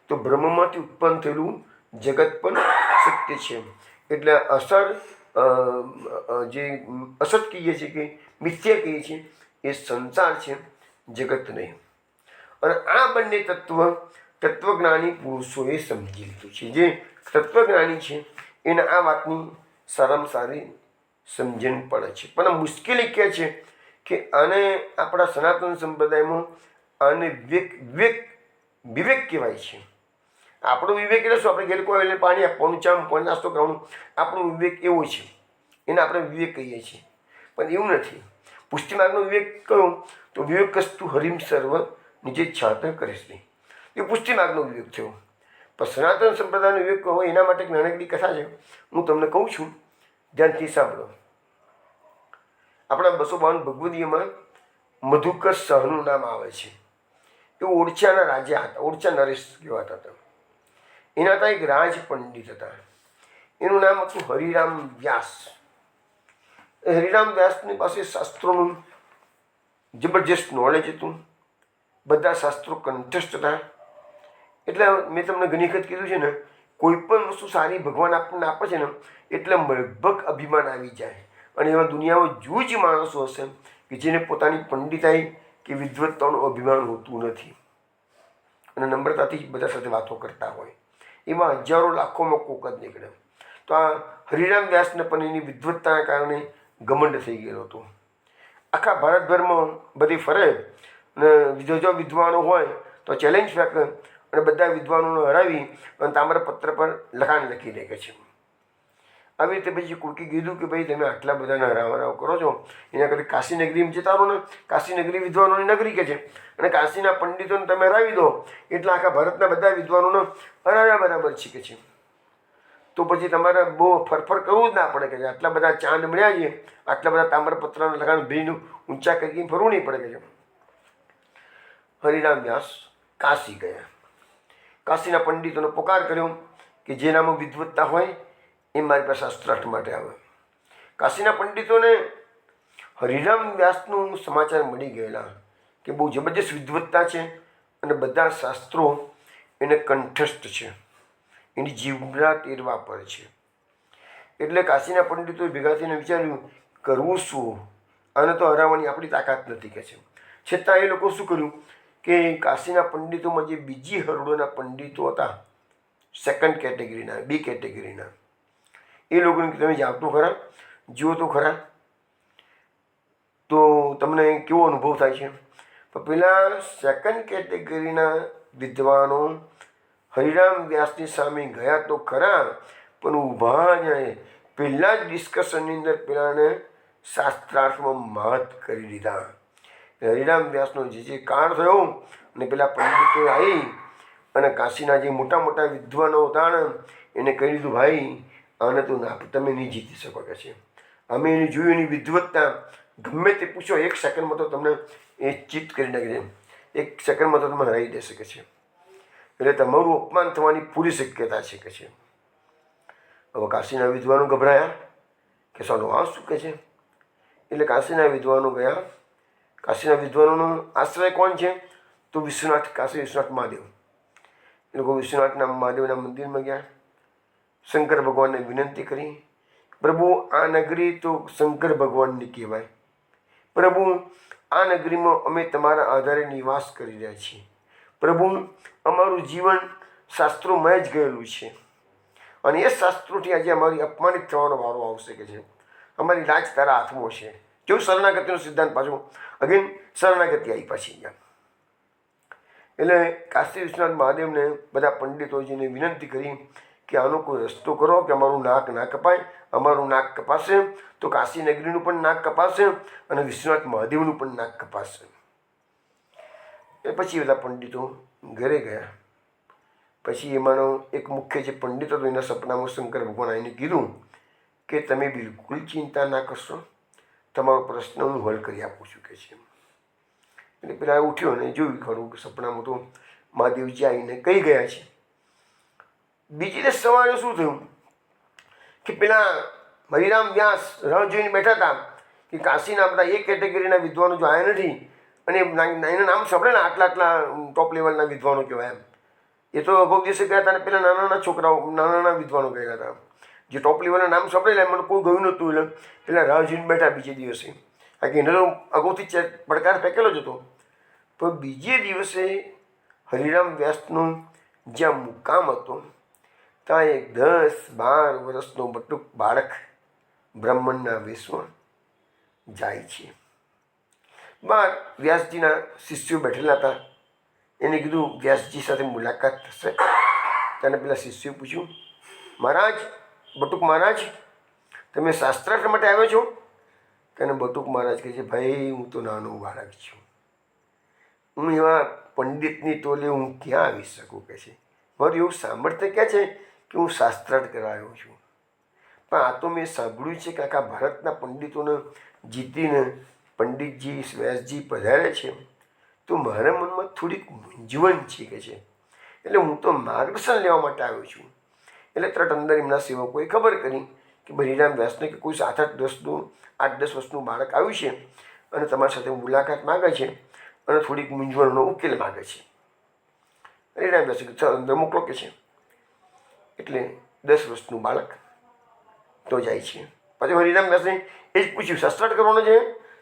તો બ્રહ્મમાંથી ઉત્પન્ન થયેલું જગત પણ સત્ય છે. એટલે જે અસત કહીએ છીએ કે મિથ્યા કહીએ છીએ એ સંસાર છે, જગત નહીં. અને આ બંને તત્વજ્ઞાની પુરુષોએ સમજી લીધું છે. જે તત્વજ્ઞાની છે એને આ વાતની સારામાં સારી સમજણ પડે છે. પણ મુશ્કેલી ક્યાં છે કે આને આપણા સનાતન સંપ્રદાયમાં આને વિવેક કહેવાય છે. આપણો વિવેક એટલે શું? આપણે ઘેર કોઈ એટલે પાણી આપવાનું, ચા પાણી નાસ્તો કરવાનું, આપણો વિવેક એવો છે. એને આપણે વિવેક કહીએ છીએ. પણ એવું નથી. પુષ્ટિ માર્ગનો વિવેક કયો? તો વિવેકસ્તુ હરિમ સર્વ નીચે છાત કરીશ નહીં. એ પુષ્ટિ માર્ગનો વિવેક થયો. પણ સનાતન સંપ્રદાયનો વિવેક હોય એના માટે એક નાનકડી કથા છે, હું તમને કહું છું, ધ્યાનથી સાંભળો. આપણા 252 ભગવદીયમાં મધુકર સહનું નામ આવે છે. એ ઓરછાના રાજા હતા. ઓરછા નરેશ કહેવાતા હતા. એના હતા એક રાજ પંડિત હતા. એનું નામ હતું હરિરામ વ્યાસ. હરિરામ વ્યાસની પાસે શાસ્ત્રોનું જબરજસ્ત નોલેજ હતું. બધા શાસ્ત્રો કંઠસ્થ હતા. એટલે મેં તમને ઘણી વખત કીધું છે ને, કોઈ પણ વસ્તુ સારી ભગવાન આપણને આપે છે ને એટલે લગભગ અભિમાન આવી જાય. અને એવા દુનિયામાં જૂજ માણસો હશે કે જેને પોતાની પંડિતાઈ કે વિદ્વત્તાનું અભિમાન હોતું નથી અને નમ્રતાથી બધા સાથે વાતો કરતા હોય. એમાં હજારો લાખોમાં કોક જ નીકળે. તો આ હરિરામ વ્યાસને પણ એની વિદ્વત્તાના કારણે ઘમંડ થઈ ગયેલો હતો. આખા ભારતભરમાં બધી ફરે અને જો વિદ્વાનો હોય તો ચેલેન્જ ફેંકે અને બધા વિદ્વાનોને હરાવી અને તામ્રપત્ર પર લખાણ લખી દે છે. આવી રીતે પછી કોઈકે કીધું કે ભાઈ તમે આટલા બધાને હરાવ કરો છો, એના કરતાં કાશી નગરીમાં જતા રહો ને. કાશી નગરી વિદ્વાનોની નગરી કે છે અને કાશીના પંડિતોને તમે હરાવી દો એટલે આખા ભારતના બધા વિદ્વાનોને હરાવ્યા બરાબર છે કે છે. તો પછી તમારે બહુ ફરફર કરવું જ ના પડે કે આટલા બધા ચાંદ મળ્યા છે, આટલા બધા તામ્રપત્રના લખાણ ભીનું ઊંચા કરીને ફરવું નહીં પડે કે છે. હરિરામ વ્યાસ કાશી ગયા. કાશીના પંડિતોનો પોકાર કર્યો કે જેનામાં વિદ્વત્તા હોય એ મારી પાસે શાસ્ત્રાર્થ માટે આવે. કાશીના પંડિતોને હરિરામ વ્યાસનું સમાચાર મળી ગયેલા કે બહુ જબરજસ્ત વિદ્વત્તા છે અને બધા શાસ્ત્રો એને કંઠસ્થ છે, એની જીવના ટેર વાપરે છે. એટલે કાશીના પંડિતોએ ભેગા થઈને વિચાર્યું કરવું શું? આને તો હરાવવાની આપણી તાકાત નથી કે છે. છતાં એ લોકો શું કર્યું કે કાશીના પંડિતોમાં જે બીજી હરોળોના પંડિતો હતા, સેકન્ડ કેટેગરીના, બી કેટેગરીના, એ લોકોને તમે જાઓ તો ખરા, જુઓ તો ખરા, તો તમને કેવો અનુભવ થાય છે. તો પેલા સેકન્ડ કેટેગરીના વિદ્વાનો હરિરામ વ્યાસની સામે ગયા તો ખરા, પણ ઊભા જાય પહેલાં જ ડિસ્કશનની અંદર પેલાને શાસ્ત્રાર્થમાં મહત કરી દીધા. હરિરામ વ્યાસનો જે કાળ થયો અને પેલા પંડિતો આવી અને કાશીના જે મોટા મોટા વિદ્વાનો હતા ને એને કહી દીધું ભાઈ આને તો ના, તમે નહીં જીતી શકો કે છે. અમે એની જોયું એની વિદ્વત્તા ગમે તે પૂછો એક સેકન્ડમાં તો તમને એ ચિત્ત કરી નાખી દે. એક સેકન્ડમાં તો તમે હરાવી દે શકે છે. એટલે તમારું અપમાન થવાની પૂરી શક્યતા છે કે છે. હવે કાશીના વિદ્વાનો ગભરાયા કે સાલો આ શું કહે છે. એટલે કાશીના વિદ્વાનો ગયા. કાશીના વિદ્વાનોનો આશ્રય કોણ છે? તો વિશ્વનાથ, કાશી વિશ્વનાથ મહાદેવ. એ લોકો વિશ્વનાથના મહાદેવના મંદિરમાં ગયા. શંકર ભગવાનને વિનંતી કરી, પ્રભુ આ નગરી તો શંકર ભગવાનની કહેવાય. પ્રભુ આ નગરીમાં અમે તમારા આધારે નિવાસ કરી રહ્યા છીએ. પ્રભુ અમારું જીવન શાસ્ત્રોમય જ ગયેલું છે અને એ શાસ્ત્રોથી આજે અમારી અપમાનિત થવાનો વારો આવશે કે છે. અમારી લાજ તારા હાથમાં છે. જેવું શરણાગતિનો સિદ્ધાંત પાછું અગેન શરણાગતિ આવી પાછી અહીંયા. એટલે કાશી વિશ્વનાથ મહાદેવને બધા પંડિતોજીને વિનંતી કરી કે આનો કોઈ રસ્તો કરો કે અમારું નાક ના કપાય. અમારું નાક કપાશે તો કાશી નગરીનું પણ નાક કપાશે અને વિશ્વનાથ મહાદેવનું પણ નાક કપાશે. એ પછી બધા પંડિતો ઘરે ગયા. પછી એમાંનો એક મુખ્ય જે પંડિત હતો એના સપનામાં શંકર ભગવાન આવીને કીધું કે તમે બિલકુલ ચિંતા ના કરશો, તમારો પ્રશ્ન હું હલ કરી આપું છું કે છે. એટલે પેલા ઉઠ્યો અને જોયું ખરું કે સપનામાં તો મહાદેવજી આવીને કહી ગયા છે. બીજી દિવસ સવારે શું થયું કે પેલા હરિરામ વ્યાસ રાહ જોઈને બેઠા હતા કે કાશીના બધા એ કેટેગરીના વિદ્વાનો જો આવ્યા નથી અને એના નામ સાંભળે ને આટલા ટોપ લેવલના વિદ્વાનો કહેવાય એમ. એ તો અગાઉ દિવસે ગયા હતા અને પેલા નાના નાના છોકરાઓ, નાના નાના વિદ્વાનો ગયા હતા. જે ટોપ લેવલના નામ સાંભળેલા મને કોઈ ગયું નહોતું. એટલે પેલા રાહ જોઈને બેઠા બીજે દિવસે. કારણ કે એને તો અગાઉથી પડકાર ફેંકેલો જ હતો. પણ બીજે દિવસે હરિરામ વ્યાસનો જ્યાં મુકામ હતો ત્યાં એક 10-12 વર્ષનો બટુક બાળક બ્રાહ્મણના વેશમાં જાય છે. બહાર વ્યાસજીના શિષ્યો બેઠેલા હતા. એને કીધું વ્યાસજી સાથે મુલાકાત થશે. તેને પેલા શિષ્યોએ પૂછ્યું, મહારાજ, બટુક મહારાજ, તમે શાસ્ત્રાર્થ માટે આવ્યો છો? તેને બટુક મહારાજ કહે છે, ભાઈ હું તો નાનો બાળક છું. હું એવા પંડિતની ટોલે હું ક્યાં આવી શકું કે છે. મારું એવું સામર્થ્ય ક્યાં છે કે હું શાસ્ત્રાર્થ કરવા આવ્યો છું. પણ આ તો મેં સાંભળ્યું છે કે આખા ભારતના પંડિતોને જીતીને પંડિતજી વ્યાસજી પધારે છે તો મારા મનમાં થોડીક મૂંઝવણ છે કે છે. એટલે હું તો માર્ગદર્શન લેવા માટે આવ્યો છું. એટલે તરત અંદર એમના સેવકોએ ખબર કરી કે હરિરામ વ્યાસને કે કોઈ 8-10 વર્ષનું બાળક આવ્યું છે અને તમારી સાથે મુલાકાત માગે છે અને થોડીક મૂંઝવણનો ઉકેલ માગે છે. હરિરામ વ્યાસે કીધું અંદર મોકલો કે છે. એટલે 10 વર્ષનું બાળક તો જાય છે. પછી હરિરામ વ્યાસને એ જ પૂછ્યું, શાસ્ત્રાર્થ કરવાનો છે?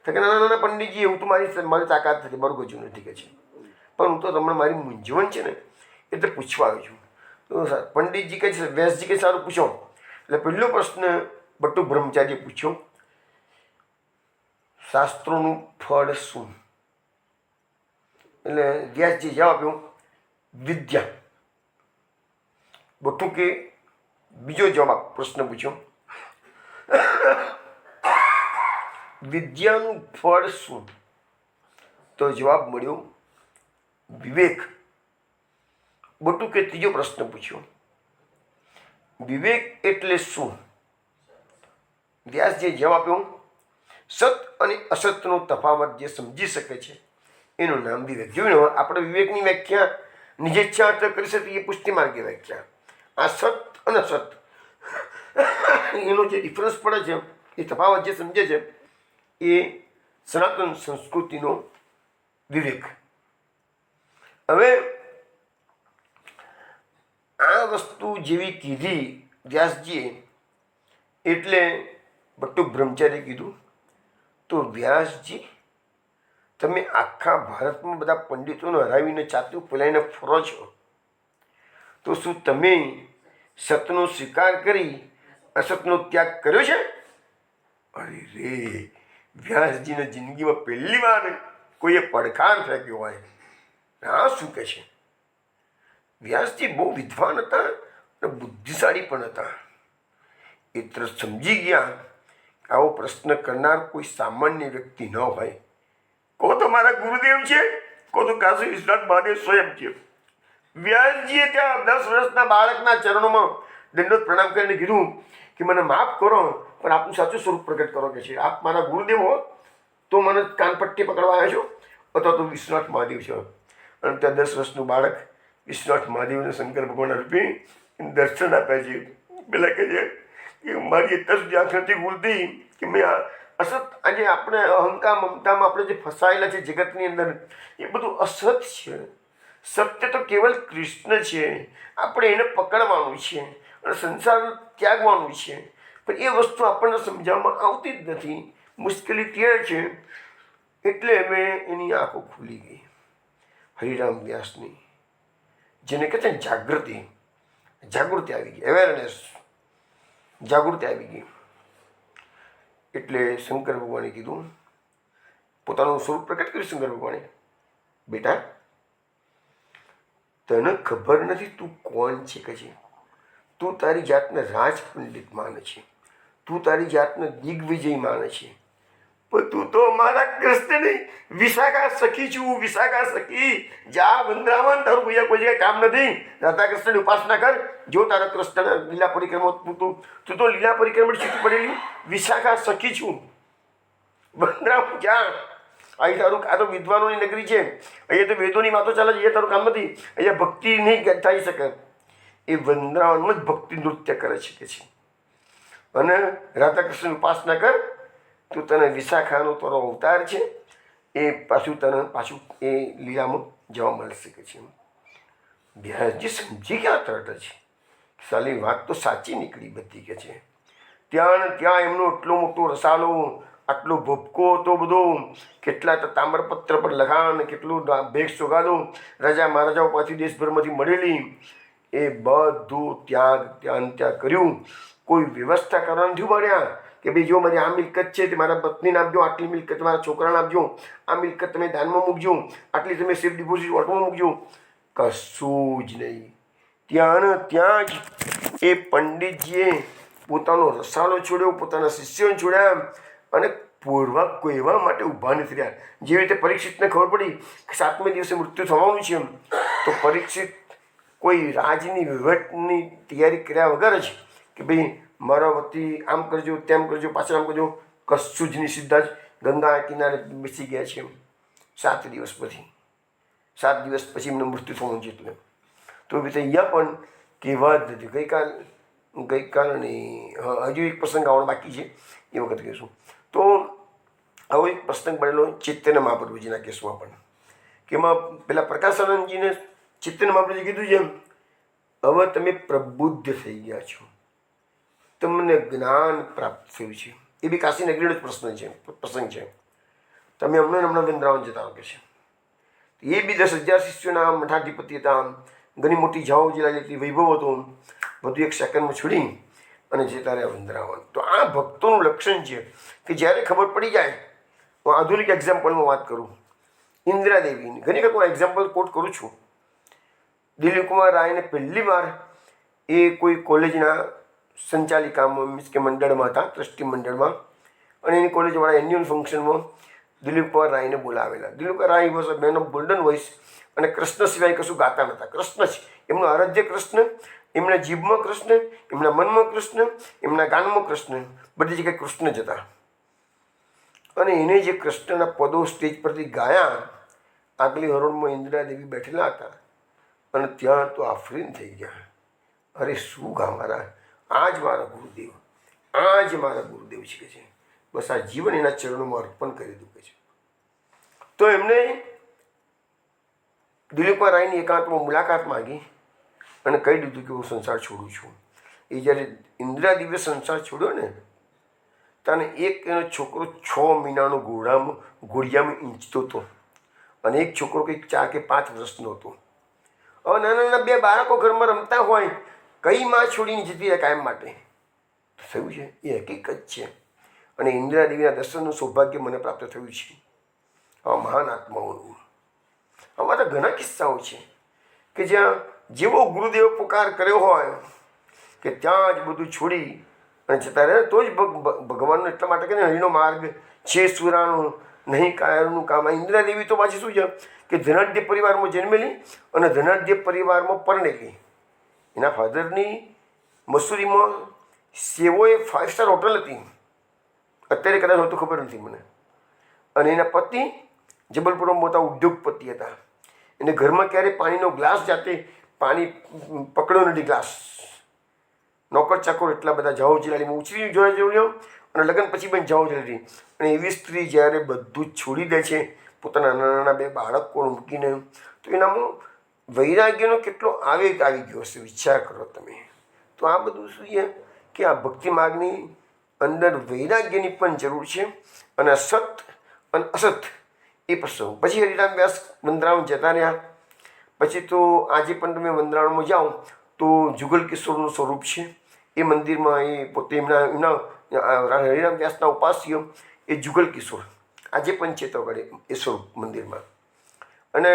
તો કે નાના નાના પંડિતજી, એવું તો મારી તાકાત નથી, મારું ગજું નથી કે છે. પણ હું તો તમને મારી મૂંઝવણ છે ને એટલે પૂછવા આવ્યો છું. તો પંડિતજી કહે છે, વ્યાસજી કહે સારું પૂછો. એટલે પહેલો પ્રશ્ન બટુક બ્રહ્મચારીએ પૂછ્યો, શાસ્ત્રોનું ફળ શું? એટલે વ્યાસજી જવાબ આપ્યો, વિદ્યા. બટુકે બીજો જવાબ પ્રશ્ન પૂછ્યો, વિદ્યાનું ફળ શું? તો જવાબ મળ્યો વિવેક. બટુકે ત્રીજો પ્રશ્ન પૂછ્યો, વિવેક એટલે શું? વ્યાસજીએ જવાબ આપ્યો, સત અને અસતનો તફાવત જે સમજી શકે છે એનું નામ વિવેક. જોયું, આપણે વિવેકની વ્યાખ્યા નિજેચ્છા અર્થ કરી શકીએ, એ પુષ્ટિ માર્ગીય વ્યાખ્યા. આ સત અને અસત એનો જે ડિફરન્સ પડે છે, એ તફાવત જે સમજે છે એ સનાતન સંસ્કૃતિનો વિવેક. હવે આ વસ્તુ જેવી કીધી વ્યાસજીએ એટલે બટુક બ્રહ્મચારીએ કીધું, તો વ્યાસજી, તમે આખા ભારતમાં બધા પંડિતોને હરાવીને ચાતું ફેલાઈને ફરો છો, તો શું તમે સતનો સ્વીકાર કરી અસતનો ત્યાગ કર્યો છે? અરે રે, વ્યાસજીને જિંદગીમાં પહેલી વાર કોઈએ પડકાર ફેંક્યો હોય. આ શું કહે છે? વ્યાસજી બહુ વિદ્વાન હતા અને બુદ્ધિશાળી પણ હતા. એ તરત સમજી ગયા આવો પ્રશ્ન કરનાર કોઈ સામાન્ય વ્યક્તિ ન હોય. કહો તો મારા ગુરુદેવ છે, કહો તો કાશી વિશ્વનાથ મહાદેવ સ્વયં છે. વ્યાસજીએ ત્યાં 10 વર્ષના બાળકના ચરણોમાં દંડોત પ્રણામ કરીને કીધું કે મને માફ કરો, પણ આપનું સાચું સ્વરૂપ પ્રગટ કરો કે છે. આપ મારા ગુરુદેવ હો તો મને કાનપટ્ટી પકડવા આવ્યા છો અથવા તો વિશ્વનાથ મહાદેવ છો. અને ત્યાં 10 વર્ષનું બાળક વિશ્વનાથ મહાદેવને શંકર ભગવાનના રૂપે દર્શન આપ્યા છે. પેલા કહે છે કે મારી અત્યાર સુધી આંખ નથી ખુલતી કે મેં અસત, આજે આપણે અહંકાર મમતામાં આપણે જે ફસાયેલા છે જગતની અંદર, એ બધું અસત છે. સત્ય તો કેવલ કૃષ્ણ છે. આપણે એને પકડવાનું છે અને સંસાર ત્યાગવાનું છે. પણ એ વસ્તુ આપણને સમજાવવામાં આવતી જ નથી. મુશ્કેલી ત્યાં છે. એટલે મેં એની આંખો ખુલી ગઈ. હરિરામ વ્યાસની, જેને કહે છે ને જાગૃતિ આવી ગઈ, અવેરનેસ, જાગૃતિ આવી ગઈ. એટલે શંકર ભગવાને કીધું, પોતાનું સ્વરૂપ પ્રકટ કર્યું શંકર ભગવાને, બેટા તને ખબર નથી તું કોણ છે. કે છે તું તારી જાતને રાજ પંડિત માને છે, તું તારી જાતને દિગ્વિજય માને છે, પણ તું તો મારા કૃષ્ણ નહીં, વિશાખા સખી છું. વિશાખા સખી, જા વૃંદાવન, તારું કોઈ જગ્યાએ કામ નથી. રાધા કૃષ્ણની ઉપાસના કર. જો તારા કૃષ્ણ લીલા પરિક્રમા, તું તો લીલા પરિક્રમા છૂટી પડેલી વિશાખા સખી છું. વૃંદાવન ક્યાં? અહીં તારું, આ તો વિદ્વાનોની નગરી છે. અહીંયા તો વેદોની વાતો ચાલે છે. અહીંયા તારું કામ નથી. અહીંયા ભક્તિ નહીં થઈ શકે. એ વૃંદાવનમાં જ ભક્તિ નૃત્ય કરે છે કે છે. અને રાધા કૃષ્ણની ઉપાસના કર, તો તને વિશાખાનો તારો અવતાર છે એ પાછું એ લીલામાં જવા મળશે કે છે. વ્યાસજી સમજી ગયા તરત જ, સાલી વાત તો સાચી નીકળી બધી કે છે. ત્યાં એમનો એટલો મોટો રસાલો, આટલો ભપકો હતો બધો, કેટલા તામ્રપત્ર પર લખાણ, કેટલું ભેગ સોગાદો રાજા મહારાજાઓ પાછી દેશભરમાંથી મળેલી, એ બધું ત્યાં કર્યું. કોઈ વ્યવસ્થા કરવા નથી મળ્યા કે ભાઈ જો મારી આ મિલકત છે તે મારા પત્નીને આપજો, આટલી મિલકત મારા છોકરાને આપજો, આ મિલકત તમે દાનમાં મૂકજો, આટલી તમે સેફ ડિપોઝિટ વોટમાં મૂકજો. કશું જ નહીં. ત્યાં જ એ પંડિતજીએ પોતાનો રસાલો છોડ્યો, પોતાના શિષ્યોને છોડ્યા અને પૂર્વક કહેવા માટે ઊભા નથી રહ્યા. જેવી રીતે પરીક્ષિતને ખબર પડી કે 7મે દિવસે મૃત્યુ થવાનું છે, તો પરીક્ષિત કોઈ રાજની વહીવટની તૈયારી કર્યા વગર જ કે ભાઈ મારા વતી આમ કરજો, તેમ કરજો, પાછળ આમ કરજો, કશું જ નહીં, સીધા જ ગંગા કિનારે બેસી ગયા છે. 7 દિવસ પછી, 7 દિવસ પછી એમને મૃત્યુ થવાનું છે. એટલે તો રીતે અહીંયા પણ કહેવા જ નથી. ગઈકાલ નહીં, હજુ એક પ્રસંગ આવવાનો બાકી છે, એ વખત કહીશું. તો આવો એક પ્રસંગ બનેલો ચૈતન્ય મહાપ્રભુજીના કેસમાં પણ, કે એમાં પેલા પ્રકાશાનંદજીને ચૈતન્ય મહાપ્રભુજી કીધું છે, હવે તમે પ્રબુદ્ધ થઈ ગયા છો, તમને જ્ઞાન પ્રાપ્ત થયું છે. એ બી કાશી નગરીનો જ પ્રસંગ છે. તમે હમણાં વૃંદાવન જતા હો કે છે. એ બી 10,000 શિષ્યોના મઠાધિપતિ હતા. ઘણી મોટી જાઓ જિલ્લા જેટલી વૈભવ હતો. બધું એક સેકન્ડમાં છોડી અને જતા રહ્યા વૃંદાવન. તો આ ભક્તોનું લક્ષણ છે કે જ્યારે ખબર પડી જાય, હું આધુનિક એક્ઝામ્પલમાં વાત કરું, ઇન્દિરાદેવીની ઘણી વખત હું એક્ઝામ્પલ કોટ કરું છું. દિલીપ કુમાર રાયને પહેલી વાર એ કોઈ કોલેજના સંચાલિકામાં, મીન્સ કે મંડળમાં હતા, ટ્રસ્ટી મંડળમાં, અને એની કોલેજવાળા એન્યુઅલ ફંક્શનમાં દિલીપ કુમાર રાયને બોલાવેલા. Dilip Kumar Rai was a man of golden voice, અને કૃષ્ણ સિવાય કશું ગાતા નહોતા. કૃષ્ણ જ એમનું આરાધ્ય કૃષ્ણ, એમના જીભમાં કૃષ્ણ, એમના મનમાં કૃષ્ણ, એમના ગાનમાં કૃષ્ણ, બધી જગ્યાએ કૃષ્ણ જ હતા. અને એને જે કૃષ્ણના પદો સ્ટેજ પરથી ગાયા, આગલી હરોળમાં ઇન્દિરાદેવી બેઠેલા હતા અને ત્યાં તો આફરીન થઈ ગયા. અરે શું ગા મારા, આ જ મારા ગુરુદેવ, આ જ મારા ગુરુદેવ છે કે છે. બસ આ જીવન એના ચરણોમાં અર્પણ કરી દીધું છે. તો એમને દિલીપ કુમાર રાયની એકાંતમાં મુલાકાત માંગી અને કહી દીધું કે હું સંસાર છોડું છું. એ જ્યારે ઇન્દિરાદેવીએ સંસાર છોડ્યો ને, તને એક એનો છોકરો 6 મહિનાનો ઘોડિયામાં ઈંચતો હતો, અને એક છોકરો કંઈક 4 કે 5 વર્ષનો હતો. હવે નાના 2 બાળકો ઘરમાં રમતા હોય, કઈ માં છોડીને જતી રહે કાયમ માટે. થયું છે એ હકીકત છે. અને ઇન્દિરાદેવીના દર્શનનું સૌભાગ્ય મને પ્રાપ્ત થયું છે. આ મહાન આત્માઓનું આમાં તો ઘણા કિસ્સાઓ છે કે જ્યાં જેવો ગુરુદેવ પુકાર કર્યો હોય કે ત્યાં જ બધું છોડી અને જતા રહે. તો જ ભગવાનનો એટલા માટે કે હરિનો માર્ગ છે સુરાનો, નહીં કાયરનું કામ. ઇન્દિરાદેવી તો પાછી શું છે કે ધનાઢ્ય પરિવારમાં જન્મેલી અને ધનાઢ્ય પરિવારમાં પરણેલી. એના ફાધરની મસૂરીમાં સેવોએ 5 સ્ટાર હોટલ હતી, અત્યારે કદાચ હોતું ખબર નથી મને. અને એના પતિ જબલપુરમાં મોટા ઉદ્યોગપતિ હતા. એને ઘરમાં ક્યારેય પાણીનો ગ્લાસ જાતે પાણી પકડ્યો નથી. ગ્લાસ નોકર ચાકોર એટલા બધા જાઓ જલાલીમાં ઉછરી જોડે જોડ્યો અને લગ્ન પછી પણ જાઓ જલાલી. અને એવી સ્ત્રી જ્યારે બધું જ છોડી દે છે પોતાના નાના નાના 2 બાળકો મૂકીને, તો એનામાં વૈરાગ્યનો કેટલો આવેગ આવી ગયો હશે, વિચાર કરો તમે. તો આ બધું શું છે કે આ ભક્તિ માર્ગની અંદર વૈરાગ્યની પણ જરૂર છે. અને અસત અને અસત એ પ્રસંગ પછી હરિરામ વ્યાસ વંદરાવન જતા રહ્યા. પછી તો આજે પણ તમે વંદરાવનમાં જાઓ તો જુગલ કિશોરનું સ્વરૂપ છે એ મંદિરમાં. એ પોતે એમના હરિરામ વ્યાસના ઉપાસ્ય એ જુગલ કિશોર આજે પણ છે તો આગળ એ સ્વરૂપ મંદિરમાં. અને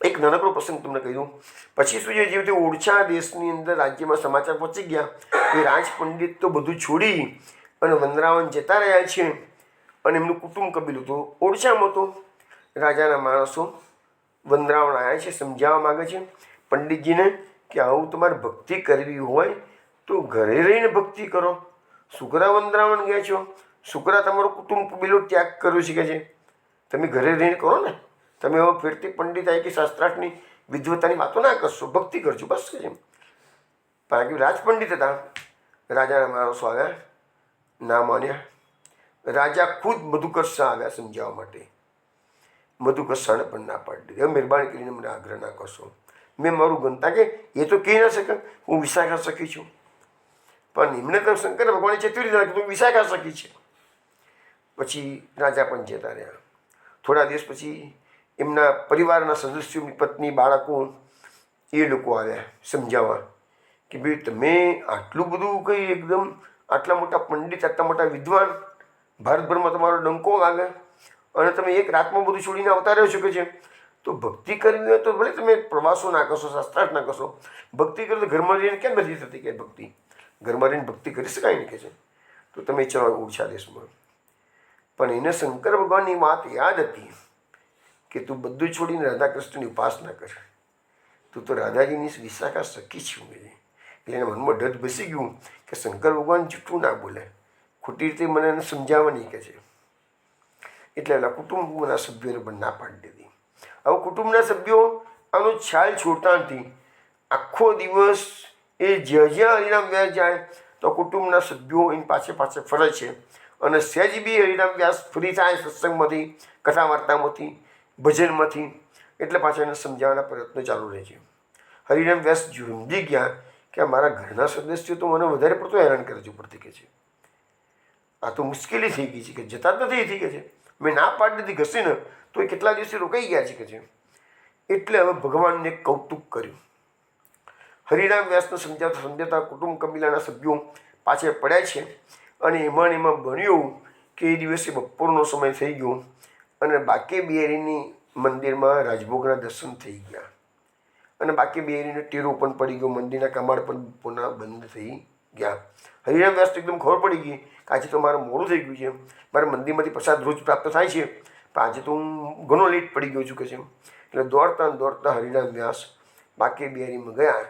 એક નાનકડો પ્રસંગ તમને કહ્યું. પછી શું છે, જે રીતે ઓડિશા દેશની અંદર રાજ્યમાં સમાચાર પહોંચી ગયા કે રાજ પંડિત તો બધું છોડી અને વંદરાવન જતા રહ્યા છે. અને એમનું કુટુંબ કબીલું તો ઓડિશામાં તો રાજાના માણસો વંદરાવન આવ્યા છે, સમજાવવા માગે છે પંડિતજીને કે આવું તમારે ભક્તિ કરવી હોય તો ઘરે રહીને ભક્તિ કરો. શુક્રા વંદરાવન ગયા છો, શુક્રા તમારો કુટુંબ કબીલો ત્યાગ કર્યો છે કે છે, તમે ઘરે રહીને કરો ને. તમે હવે ફેરતી પંડિત આવી કે શાસ્ત્રાર્થની વિદ્વતાની વાતો ના કરશો, ભક્તિ કરજો બસ કે છે. કારણ કે રાજપંડિત હતા, રાજાના માણસો આવ્યા, ના માન્યા. રાજા ખુદ મધુકર શાહ આવ્યા સમજાવવા માટે. મધુકર શાહને પણ ના પાડી દીધી, હવે મહેરબાની કરીને મને આગ્રહ ના કરશો. મેં મારું ગણતા કે એ તો કહી ના શકે હું વિશાખા સખી છું, પણ એમને તો શંકર ભગવાને ચેતવી દીધા કે તું વિશાખા સખી છે. પછી રાજા પણ જતા રહ્યા. થોડા દિવસ પછી એમના પરિવારના સદસ્યોની પત્ની, બાળકો એ લોકો આવ્યા સમજાવવા કે ભાઈ તમે આટલું બધું કંઈ એકદમ આટલા મોટા પંડિત, આટલા મોટા વિદ્વાન, ભારતભરમાં તમારો ડંકો વાગે અને તમે એક રાતમાં બધું છોડીને આવતા રહ્યો છો કે છે. તો ભક્તિ કરવી હોય તો ભલે તમે પ્રવાસો ના કરશો, શાસ્ત્રાર્થ ના કરશો, ભક્તિ કરો તો ઘરમાં રહીને કેમ નથી થતી કે ભક્તિ? ઘરમાં રહીને ભક્તિ કરી શકાય ને કે છે. તો તમે ચલો ઓડિશા દેશમાં. પણ એને શંકર ભગવાનની વાત યાદ હતી કે તું બધું છોડીને રાધા કૃષ્ણની ઉપાસના કર, તું તો રાધાજીની વિશાખા સખી છું. એટલે એના મનમાં ડર બેસી ગયું કે શંકર ભગવાન જૂઠું ના બોલે, ખોટી રીતે મને એને સમજાવવા નહીં કે છે. એટલે એના કુટુંબના સભ્યોને પણ ના પાડી દીધી. હવે કુટુંબના સભ્યો આનો ખ્યાલ છોડતા નથી. આખો દિવસ એ જ્યાં હરિરામ વ્યાસ જાય તો કુટુંબના સભ્યો એની પાછળ પાછળ ફરે છે. અને સહેજ બી હરિરામ વ્યાસ ફ્રી થાય સત્સંગમાંથી, કથા વાર્તામાંથી, ભજનમાંથી, એટલે પાછા એને સમજાવવાના પ્રયત્નો ચાલુ રહે છે. હરિરામ વ્યાસ સમજી ગયા કે મારા ઘરના સદસ્યો તો મને વધારે પડતો હેરાન કરે છે ઉપરથી કે છે. આ તો મુશ્કેલી થઈ ગઈ છે કે જતા જ નથી થઈ કે છે. મેં ના પાડી દીધી ઘસીને તો એ કેટલા દિવસે રોકાઈ ગયા છે કે છે. એટલે હવે ભગવાનને કૌતુક કર્યું. હરિરામ વ્યાસને સમજાવતા સમજાવતા કુટુંબ કબીલાના સભ્યો પાછળ પડ્યા છે. અને એમાં બન્યું કે એ દિવસે બપોરનો સમય થઈ ગયો અને બાકે બિહારીની મંદિરમાં રાજભોગના દર્શન થઈ ગયા. અને બાકી બિહારીનો ટેરો પણ પડી ગયો, મંદિરના કમાડ પણ પુનઃ બંધ થઈ ગયા. હરિરામ વ્યાસ એકદમ ખબર પડી ગઈ કે આજે તો મારું મોડું થઈ ગયું છે, મારે મંદિરમાંથી પ્રસાદ રોજ પ્રાપ્ત થાય છે, પણ આજે તો હું ઘણો લેટ પડી ગયો છું કે છે. એટલે દોડતા દોડતા હરિરામ વ્યાસ બાકે બિહારીમાં ગયા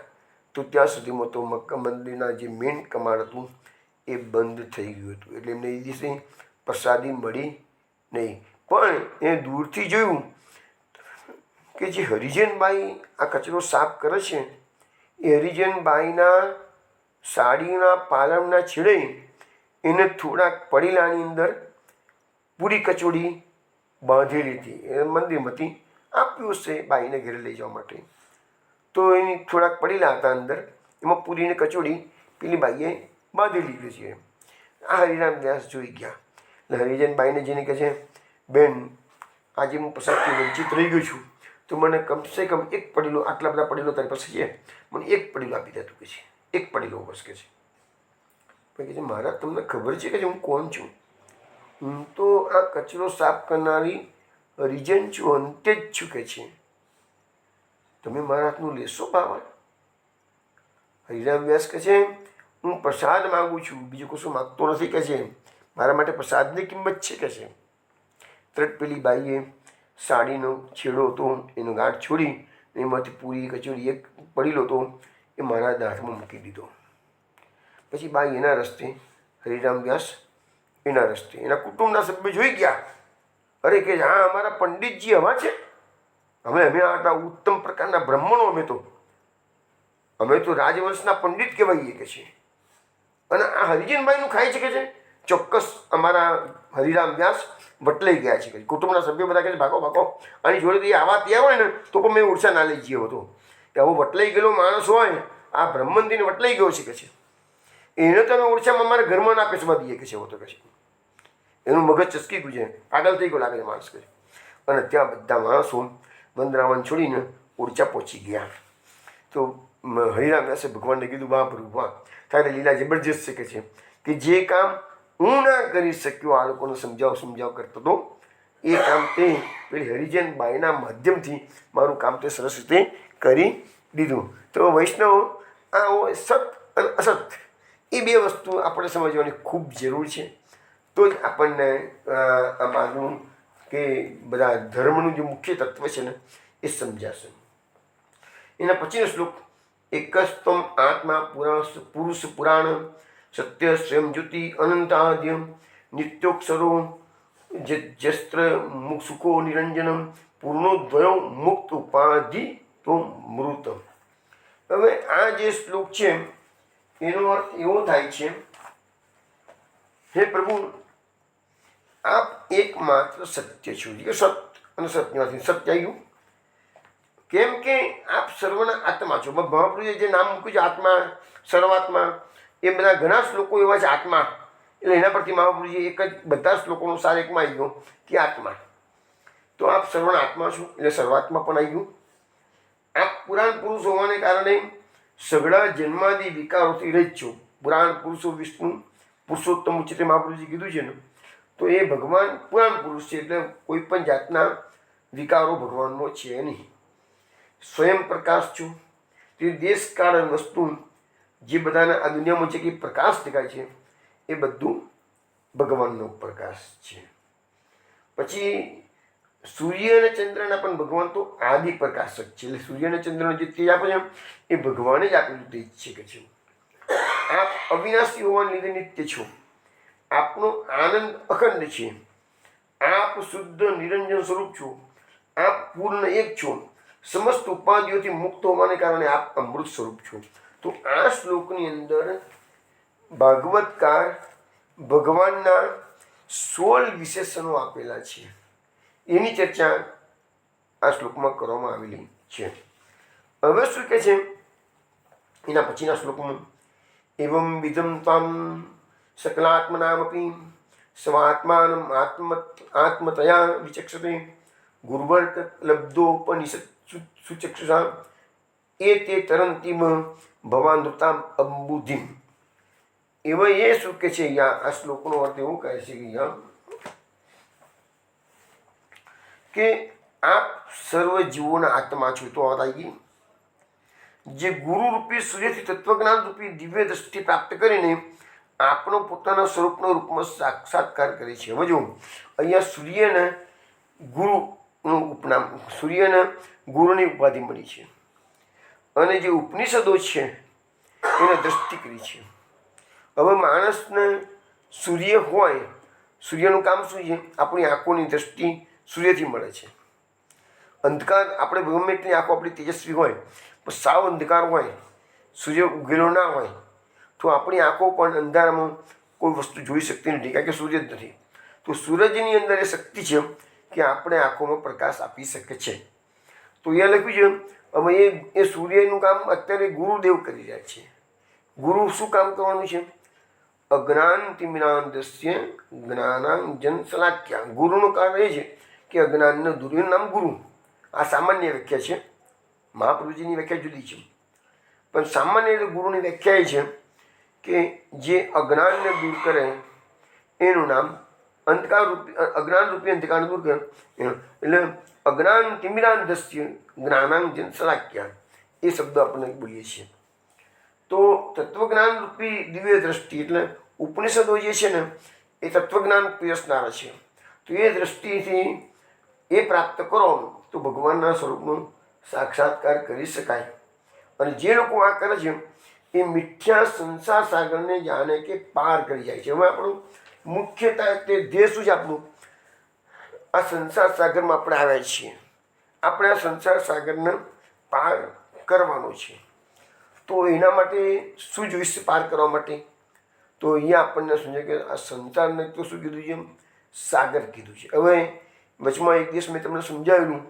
તો ત્યાં સુધીમાં તો મક્કા મંદિરના જે મેઇન કમાડ હતું એ બંધ થઈ ગયું હતું. એટલે એમને એ દિવસે પ્રસાદી મળી નહીં. પણ એ દૂરથી જોયું કે જે હરિજનબાઈ આ કચરો સાફ કરે છે એ હરિજનબાઈના સાડીના પાલવના છેડે એને થોડાક પડીલાની અંદર પૂરી કચોડી બાંધેલી હતી. એ મંદિરમાંથી આપ્યું હશે બાઈને ઘરે લઈ જવા માટે. તો એની થોડાક પડેલા હતા અંદર, એમાં પૂરીને કચોડી પેલી બાઈએ બાંધેલી છે. આ હરિરામ વ્યાસ જોઈ ગયા. એટલે હરિજનબાઈને જેને કહે છે, બેન આજે હું પ્રસાદથી વંચિત રહી ગયો છું, તો મને કમસે કમ એક પડેલો, આટલા બધા પડેલો તારી પાસે છે, મને એક પડેલો આપી દે તું કે છે. એક પડેલો બસ કે છે. પણ કે છે મહારાજ તમને ખબર છે કે હું કોણ છું? હું તો આ કચરો સાફ કરનારી હરિજન છું, અંતે જ છું કે છે. તમે મારા હાથનું લેશો બાવા? હરિરામ વ્યાસ કહે છે હું પ્રસાદ માગું છું, બીજું કશું માગતો નથી કે છે. મારા માટે પ્રસાદની કિંમત છે કે છે. તરત પેલી બાઈએ સાડીનો છેડો હતો એનો ગાંઠ છોડી એમાંથી પૂરી કચોરી એક પડેલો હતો એ મારા હાથમાં મૂકી દીધો. પછી બાઈ એના રસ્તે, હરિરામ વ્યાસ એના રસ્તે. એના કુટુંબના સભ્યો જોઈ ગયા. અરે કે હા અમારા પંડિતજી આવા છે, અમે આટલા ઉત્તમ પ્રકારના બ્રાહ્મણો, અમે તો રાજવંશના પંડિત કહેવાઈએ કે છે. અને આ હરિજનભાઈનું ખાય છે કે છે. ચોક્કસ અમારા હરિરામ વ્યાસ વટલાઈ ગયા છે કે કુટુંબના સભ્યો બધા કહે છે ભાગો ભાગો, આની જોડેથી આવા ત્યાં હોય ને તો પણ મેં ઉડસા ના લઈ ગયો હતો. કે આવો વટલાઈ ગયેલો માણસ હોય, આ બ્રહ્મંદીને વટલાઈ ગયો છે કે છે, એને તો અમે ઓરછામાં અમારા ઘરમાં ના પેસવા દઈએ કે છે. એવો તો કે છે એનું મગજ ચસકી ગયું છે, પાગલ થઈ ગયો લાગે છે માણસ કે. અને ત્યાં બધા માણસો વંદરાવન છોડીને ઓરછા પહોંચી ગયા. તો હરિરામ વ્યાસે ભગવાનને કીધું, વાહ પ્રભુ વાહ, તારે લીલા જબરજસ્ત છે કે જે કામ હું ના કરી શક્યો, આ લોકોને સમજાવ કરતો હતો, એ કામ તે પેલી હરિજન બાઈના માધ્યમથી મારું કામ તે સરસ રીતે કરી દીધું. તો વૈષ્ણવ આ સત અને અસત એ બે વસ્તુ આપણે સમજવાની ખૂબ જરૂર છે. તો જ આપણને આમાંનું કે બધા ધર્મનું જે મુખ્ય તત્વ છે ને એ સમજાશે. એના પછીનો શ્લોક, એકસ્ત્વમ આત્મા પુરુષ પુરાણ સત્ય સ્વયં જ્યોતિ અનંતાદ્ય નિત્યોક્ષરો જસ્ત્ર સુખો નિરંજનમ પૂર્ણોદ્વયો મુક્ત ઉપાધિ તો મૃત. હવે આ જે શ્લોક છે એનો અર્થ એવો થાય છે, હે પ્રભુ આપ એકમાત્ર સત્ય છો. સત અને સત્યમાંથી સત્ય આવ્યું કેમ કે આપ સર્વના આત્મા છો. મહાપ્રભુએ જે નામ મૂક્યું છે આત્મા, સર્વાત્મા, એ બધા ઘણા શ્લોકો એવા છે આત્મા, એટલે એના પરથી મહાપ્રભુજી એક જ બધા શ્લોકોનો સાર એકમાં આવી ગયો કે આત્મા. તો આપ સર્વના આત્મા છો એટલે સર્વાત્મા પણ આવી ગયું. આપ પુરાણ પુરુષ હોવાને કારણે સઘળા જન્માદિ વિકારોથી રહિત છો. પુરાણ પુરુષો વિષ્ણુ પુરુષોત્તમ ઉચ્ચતે મહાપ્રભુજી કીધું છે ને, તો એ ભગવાન પુરાણ પુરુષ છે એટલે કોઈ પણ જાતના વિકારો ભગવાનમાં છે નહીં. સ્વયં પ્રકાશ છો. તે દેશકાળ વસ્તુ જે બધાના આ દુનિયામાં જે કંઈ પ્રકાશ દેખાય છે એ બધું ભગવાનનો પ્રકાશ છે. પછી સૂર્ય અને ચંદ્રના પણ ભગવાન તો આદિ પ્રકાશક છે. એટલે સૂર્ય અને ચંદ્રનો જે તેજ આપે છે એ ભગવાને જ આપેલું તેજ છે કે છે. આપ અવિનાશી હોવાને લીધે નિત્ય છો. આપનો આનંદ અખંડ છે. આપ શુદ્ધ નિરંજન સ્વરૂપ છો. આપ પૂર્ણ એક છો. સમસ્ત ઉપાધિઓથી મુક્ત હોવાને કારણે આપ અમૃત સ્વરૂપ છો. તો આ શ્લોકની અંદર ભાગવતકાર ભગવાનના 16 વિશેષણો આપેલા છે, એની ચર્ચા આ શ્લોકમાં કરવામાં આવેલી છે. હવે શું કહે છે એના પછીના શ્લોકમાં, એવં વિધમ ત્વામ સકલાત્મનામપી સ્વાત્માનમ આત્મતયા વિચક્ષતે ગુરુવર્ક લબ્ધોપનિષદ સુચક્ષુષા એ તે તરંતિમ ભવાનૃતામ અંબુધિમ. એવા એ શું કે છે આ શ્લોકનો અર્થ એવું કહે છે કે આપ સર્વ જીવોના આત્મા છો. તો વાત આવી ગઈ. જે ગુરુ રૂપી સૂર્યથી તત્વજ્ઞાન રૂપી દિવ્ય દ્રષ્ટિ પ્રાપ્ત કરીને આપણો પોતાના સ્વરૂપના રૂપમાં સાક્ષાત્કાર કરે છે. હવે જો અહીંયા સૂર્યને ગુરુનું ઉપનામ, સૂર્યને ગુરુની ઉપાધિ મળી છે, અને જે ઉપનિષદો છે એને દ્રષ્ટિ કરી છે. હવે માણસને સૂર્ય હોય, સૂર્યનું કામ શું છે? આપણી આંખોની દ્રષ્ટિ સૂર્યથી મળે છે. અંધકાર, આપણે ગમે એટલી આંખો આપણી તેજસ્વી હોય પણ સાવ અંધકાર હોય, સૂર્ય ઉગેલો ના હોય, તો આપણી આંખો પણ અંધારામાં કોઈ વસ્તુ જોઈ શકતી નથી, કારણ કે સૂર્ય જ નથી. તો સૂરજની અંદર એ શક્તિ છે કે આપણે આંખોમાં પ્રકાશ આપી શકે છે. તો અહીંયા લખ્યું છે હવે એ સૂર્યનું કામ અત્યારે ગુરુદેવ કરી રહ્યા છે. ગુરુ શું કામ કરવાનું છે? અજ્ઞાન તિમિરાંધસ્ય જ્ઞાનાંજન શલાક્યા. ગુરુનું કારણ એ છે કે અજ્ઞાનને દૂર, એનું નામ ગુરુ. આ સામાન્ય વ્યાખ્યા છે, મહાપ્રભુજીની વ્યાખ્યા જુદી છે. પણ સામાન્ય રીતે ગુરુની વ્યાખ્યા એ છે કે જે અજ્ઞાનને દૂર કરે એનું નામ અંધકાર રૂપી, અજ્ઞાન રૂપી અંધકારને દૂર કરે એટલે અજ્ઞાન તિમિરાંધસ્ય જ્ઞાનાંજન શલાક્યા, એ શબ્દ આપણે બોલીએ છીએ. તો તત્વજ્ઞાન રૂપી દિવ્ય દ્રષ્ટિ એટલે ઉપનિષદો જે છે ને એ તત્વજ્ઞાન પીરસનારા છે. તો એ દ્રષ્ટિથી એ પ્રાપ્ત કરો તો ભગવાનના સ્વરૂપનો સાક્ષાત્કાર કરી શકાય. અને જે લોકો આ કરે છે એ મિથ્યા સંસાર સાગરને જાણે કે પાર કરી જાય છે. હવે આપણું મુખ્યતા તે ધ્યેય શું છે આપણું? આ સંસાર સાગરમાં આપણે આવ્યા છીએ. આપણે આ સંસાર સાગરને પાર કરવાનો છે. તો એના માટે શું જોઈશે પાર કરવા માટે? તો અહીંયા આપણને સમજાય કે આ સંસારને તો શું કીધું છે? સાગર કીધું છે. હવે વચમાં એક દિવસ મેં તમને સમજાવેલું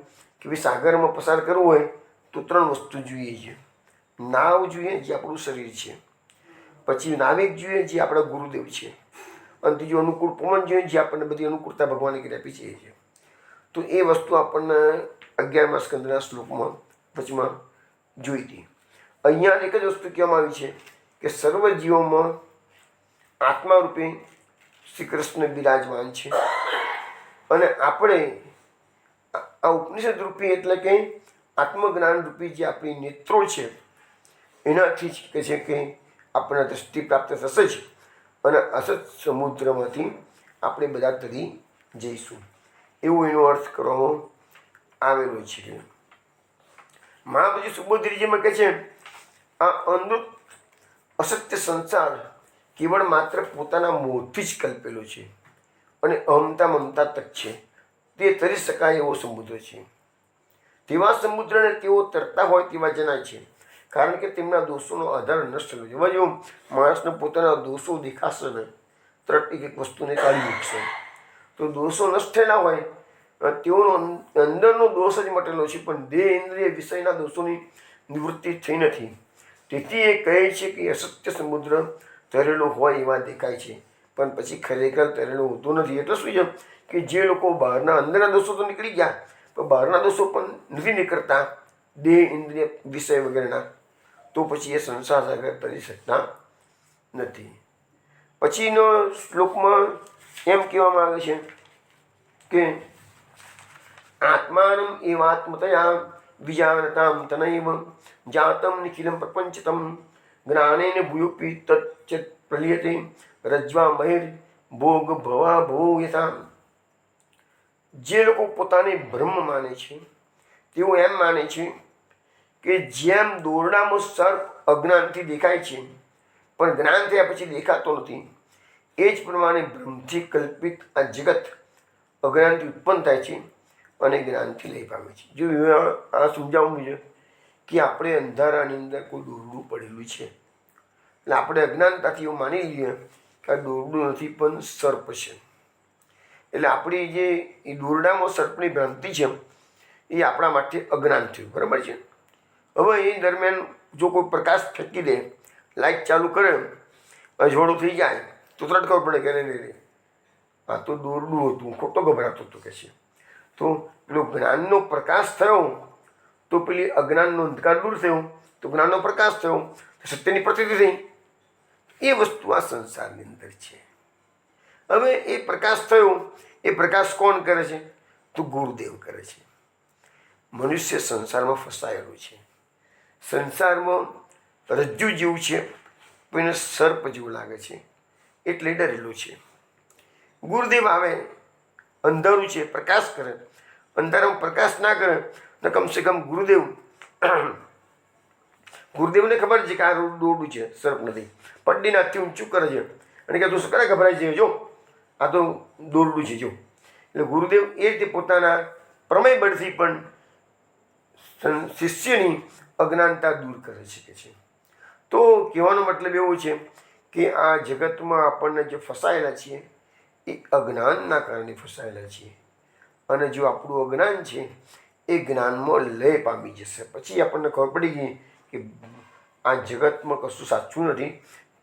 કે ભાઈ સાગરમાં પસાર કરવું હોય તો 3 વસ્તુ જોઈએ છે. નાવ જોઈએ, જે આપણું શરીર છે. પછી નાવિક જોઈએ, જે આપણા ગુરુદેવ છે. અને ત્રીજું અનુકૂળ પવન જોઈએ, જે આપણને બધી અનુકૂળતા ભગવાને કરી આપી છે. તો એ વસ્તુ આપણને 11મા સ્કંદના શ્લોકમાં વચમાં જોઈ હતી. અહીંયા એક જ વસ્તુ કહેવામાં આવી છે કે સર્વ જીવોમાં આત્મા રૂપે શ્રી કૃષ્ણ બિરાજમાન છે. અને આપણે આ ઉપનિષદ રૂપી એટલે કે આત્મજ્ઞાન રૂપી જે આપણી નેત્રો છે, એનાથી જ કહે છે કે આપણને દ્રષ્ટિ પ્રાપ્ત થશે જ. અને અસત સમુદ્રમાંથી આપણે બધા તરી જઈશું, એવું એનો અર્થ કરવામાં આવેલો છે. મહારાજ સુબોધજીમાં કહે છે, આ અનૃત અસત્ય સંસાર કેવળ માત્ર પોતાના મોહથી જ કલ્પેલો છે અને અહમતા મમતા તક છે. તે તરી શકાય એવો સમુદ્ર છે. તેવા સમુદ્રને તેઓ તરતા હોય તેવા જણાય છે, કારણ કે તેમના દોષોનો આધાર નષ્ટ થયો છે. હવે જો માણસને પોતાના દોષો દેખાશે ને, તરત એક વસ્તુને કાઢી મૂકશે. તો દોષો નષ્ટ થયેલા હોય, તેઓનો અંદરનો દોષ જ મટેલો છે, પણ દેહ ઇન્દ્રિય વિષયના દોષોની નિવૃત્તિ થઈ નથી. તેથી એ કહે છે કે અસત્ય સમુદ્ર તરેલો હોય એવા દેખાય છે, પણ પછી ખરેખર તરેલો હોતો નથી. એટલે શું છે કે જે લોકો બહારના અંદરના દોષો તો નીકળી ગયા, પણ બહારના દોષો પણ નથી નીકળતા દેહ ઇન્દ્રિય વિષય વગેરેના, તો પછી એ સંસાર સાગર તરી શકતા નથી. પછીનો શ્લોકમાં એમ કહેવામાં આવે છે કે આત્માનમ એવાત્મતયા વિજાનતામ તનૈવ જાતમ નિખિલમ પ્રપંચતમ જ્ઞાનેન ભૂયોપી તચ્ચ પ્રલિયતે રજ્વા મહેર ભોગ ભવા ભોયતા. જે લોકો પોતાને બ્રહ્મ માને છે, તેઓ એમ માને છે કે જેમ દોરડામાં સર્પ અજ્ઞાનથી દેખાય છે, પણ જ્ઞાન થયા પછી દેખાતો નથી, એ જ પ્રમાણે બ્રહ્મથી કલ્પિત આ જગત અજ્ઞાનથી ઉત્પન્ન થાય છે અને જ્ઞાનથી લઈ પામે છે. જો આ સમજાવવું છે કે આપણે અંધારાની અંદર કોઈ દોરડું પડેલું છે, એટલે આપણે અજ્ઞાનતાથી એવું માની લઈએ કે આ દોરડું નથી પણ સર્પ છે. એટલે આપણી જે એ દોરડામાં સર્પની ભ્રાંતિ છે, એ આપણા માટે અજ્ઞાન થયું. બરાબર છે. હવે એ દરમિયાન જો કોઈ પ્રકાશ ફેંકી દે, લાઇટ ચાલુ કરે, અજવાળું થઈ જાય, તો તરત ખબર પડે કે નહીં, આ તો દોરડું હતું, ખોટો ગભરાતો હતો કે છે. તો પેલો જ્ઞાનનો પ્રકાશ થયો તો પેલી અજ્ઞાનનો અંધકાર દૂર થયો, તો જ્ઞાનનો પ્રકાશ થયો, સત્યની પ્રતીતિ થઈ. એ વસ્તુ આ સંસારની અંદર છે. હવે એ પ્રકાશ થયો, એ પ્રકાશ કોણ કરે છે? તો ગુરુદેવ કરે છે. મનુષ્ય સંસારમાં ફસાયેલો છે. સંસારમાં રજ્જુ જેવું છે, પણ એને સર્પ જેવું લાગે છે, એટલે ડરેલું છે. ગુરુદેવ આવે, અંધારું છે, પ્રકાશ કરે. અંધારામાં પ્રકાશ ના કરે તો કમસે કમ ગુરુદેવને ખબર છે કે આ દોરડું છે, સર્પ નથી. પટ્ટીના હાથથી ઊંચું કરે છે અને કે તું શું કરે ગભરાય છે, જો આ તો દોરડું છે, જો. એટલે ગુરુદેવ એ રીતે પોતાના પ્રમેય બળથી પણ શિષ્યની અજ્ઞાનતા દૂર કરી શકે છે. તો કહેવાનો મતલબ એવો છે કે આ જગતમાં આપણને જે ફસાયેલા છીએ, એ અજ્ઞાનના કારણે ફસાયેલા છીએ. અને જો આપણું અજ્ઞાન છે, એ જ્ઞાનમાં લય પામી જશે. પછી આપણને ખબર પડી ગઈ કે આ જગતમાં કશું સાચું નથી,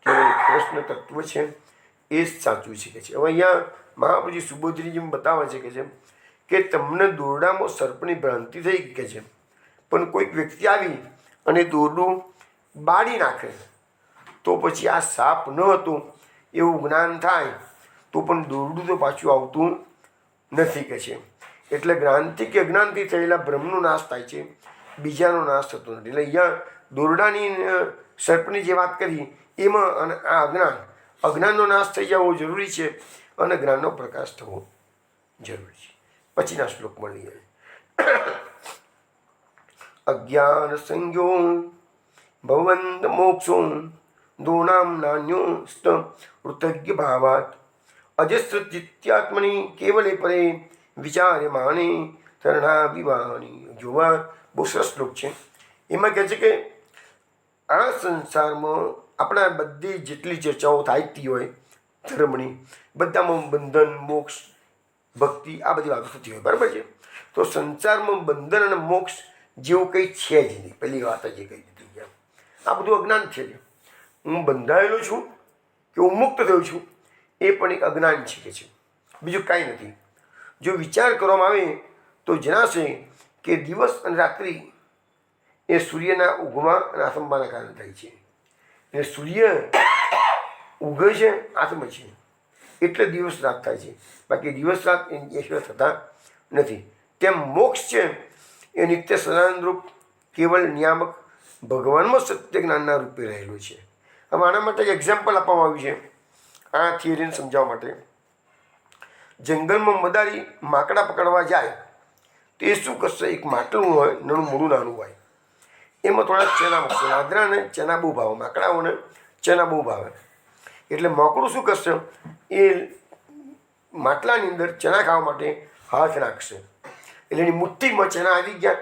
કેવળ કૃષ્ણ તત્વ છે, એ જ સાચું છે કે છે. હવે અહીંયા મહાપ્રભુજી સુબોધજીને બતાવે છે કે તમને દોરડામાં સર્પની ભ્રાંતિ થઈ કે છે, પણ કોઈક વ્યક્તિ આવી અને દોરડું બાળી નાખે, તો પછી આ સાપ ન હતું એવું જ્ઞાન થાય, તો પણ દોરડું તો પાછું આવતું નથી કે છે. એટલે જ્ઞાનથી કે અજ્ઞાનથી થયેલા બ્રહ્મનો નાશ થાય છે, બીજાનો નાશ થતો નથી. એટલે અહીંયા દોરડાની સર્પની જે વાત કરી એમાં અને આ અજ્ઞાનનો નાશ થઈ જવો જરૂરી છે અને જ્ઞાનનો પ્રકાશ થવો જરૂરી છે. પછીના શ્લોકમાં લઈએ. અજ્ઞાન સંજ્ઞો ભવંત મોક્ષો દોનામ નાન્યો ઋતજ્ઞ ભાવાત અજસ્ર ચિત્યાત્મની કેવલે પરે વિચાર્યમાણે તરણા વિવાહની. જોવા બહુ સરસ શ્લોક છે. એમાં કહે છે કે આ સંસારમાં આપણા બધી જેટલી ચર્ચાઓ થતી હોય ધર્મની, બધામાં બંધન, મોક્ષ, ભક્તિ, આ બધી વાતો થતી હોય, બરાબર છે. તો સંસારમાં બંધન અને મોક્ષ જેવું કંઈ છે જ નહીં. પહેલી વાત જે કહી દીધી, આ બધું અજ્ઞાન છે. હું બંધાયેલો છું કે હું મુક્ત થયો છું એ પણ એક અજ્ઞાન છે કે છે, બીજું કાંઈ નથી. જો વિચાર કરવામાં આવે તો જણાશે કે દિવસ અને રાત્રિ એ સૂર્યના ઉગમા અને આથમવાના કારણે થાય છે. અને સૂર્ય ઉગે છે, આથમે છે, એટલે દિવસ રાત થાય છે. બાકી દિવસ રાત એ થતા નથી. તેમ મોક્ષ છે એ નિત્ય સદાનંદ રૂપ કેવળ નિયામક ભગવાનમાં સત્ય જ્ઞાનના રૂપે રહેલું છે. હવે આના માટે એક એક્ઝામ્પલ આપવામાં આવ્યું છે આ થિયરીને સમજાવવા માટે. જંગલમાં મદારી માકડા પકડવા જાય તો એ શું કરશે? એક માટલું હોય, નાનું મોડું નાનું હોય, એમાં થોડા ચણા મૂકશે. વાંદરાને ચણા બહુ ભાવે, માકડાઓને ચણા બહુ ભાવે. એટલે માકડું શું કરશે? એ માટલાની અંદર ચણા ખાવા માટે હાથ નાખશે. એટલે એની મુઠ્ઠીમાં ચણા આવી ગયા,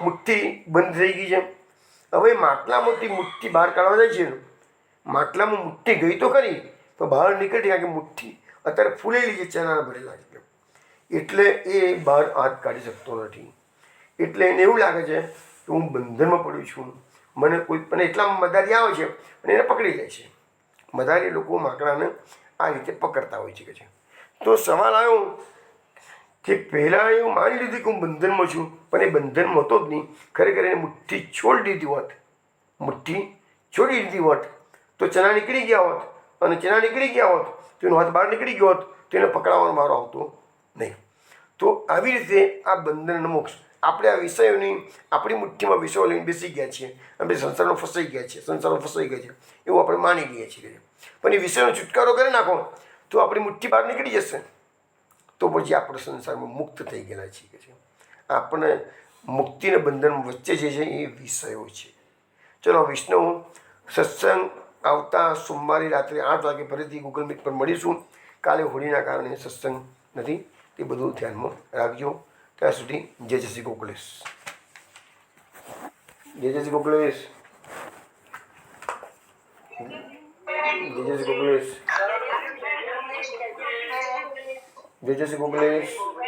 મુઠ્ઠી બંધ થઈ ગઈ છે. હવે માટલામાંથી મુઠ્ઠી બહાર કાઢવા જાય છે. માટલામાં મુઠ્ઠી ગઈ તો ખરી, તો બહાર નીકળી, કારણ કે મુઠ્ઠી અત્યારે ફૂલેલી છે ચણાના ભરેલા છે, એટલે એ બહાર હાથ કાઢી શકતો નથી. એટલે એને એવું લાગે છે કે હું બંધનમાં પડ્યું છું, મને કોઈ પણ એટલામાં મદારી આવે છે અને એને પકડી લે છે. મદારી લોકો માકડાને આ રીતે પકડતા હોય છે કે છે. તો સવાલ આવ્યો કે પહેલાં એવું માની લીધું કે હું બંધનમાં છું, પણ એ બંધનમાં હતો જ નહીં. ખરેખર એને મુઠ્ઠી છોડી દીધી હોત, મુઠ્ઠી છોડી દીધી હોત તો ચણા નીકળી ગયા હોત, અને ચણા નીકળી ગયા હોત તો એનો હાથ બહાર નીકળી ગયો હોત, તો એને પકડાવવાનો મારો આવતો નહીં. તો આવી રીતે આ બંધન મોક્ષ, આપણે આ વિષયોની આપણી મુઠ્ઠીમાં વિષયો લઈને બેસી ગયા છીએ, આપણે સંસારમાં ફસાઈ ગયા છીએ, સંસારમાં ફસાઈ ગયા છે એવું આપણે માની લઈએ છીએ. પણ એ વિષયનો છુટકારો કરી નાખો તો આપણી મુઠ્ઠી બહાર નીકળી જશે, તો પછી આપણે સંસારમાં મુક્ત થઈ ગયેલા છીએ કે છે. આપણે મુક્તિ અને બંધન વચ્ચે જે છે એ વિષયો છે. ચલો વિષ્ણુ, સત્સંગ આવતા સોમવારે રાત્રે 8 વાગે ફરીથી ગૂગલ મીટ પર મળીશું. કાલે હોળીના કારણે સત્સંગ નથી, તે બધું ધ્યાનમાં રાખજો. ત્યાં સુધી જય જય શ્રી ગોકુલેશ. જય જય શ્રી ગોકુલેશ. જય જય શ્રી ગોકુલેશ. જય જય શ્રી ગોકુલેશ.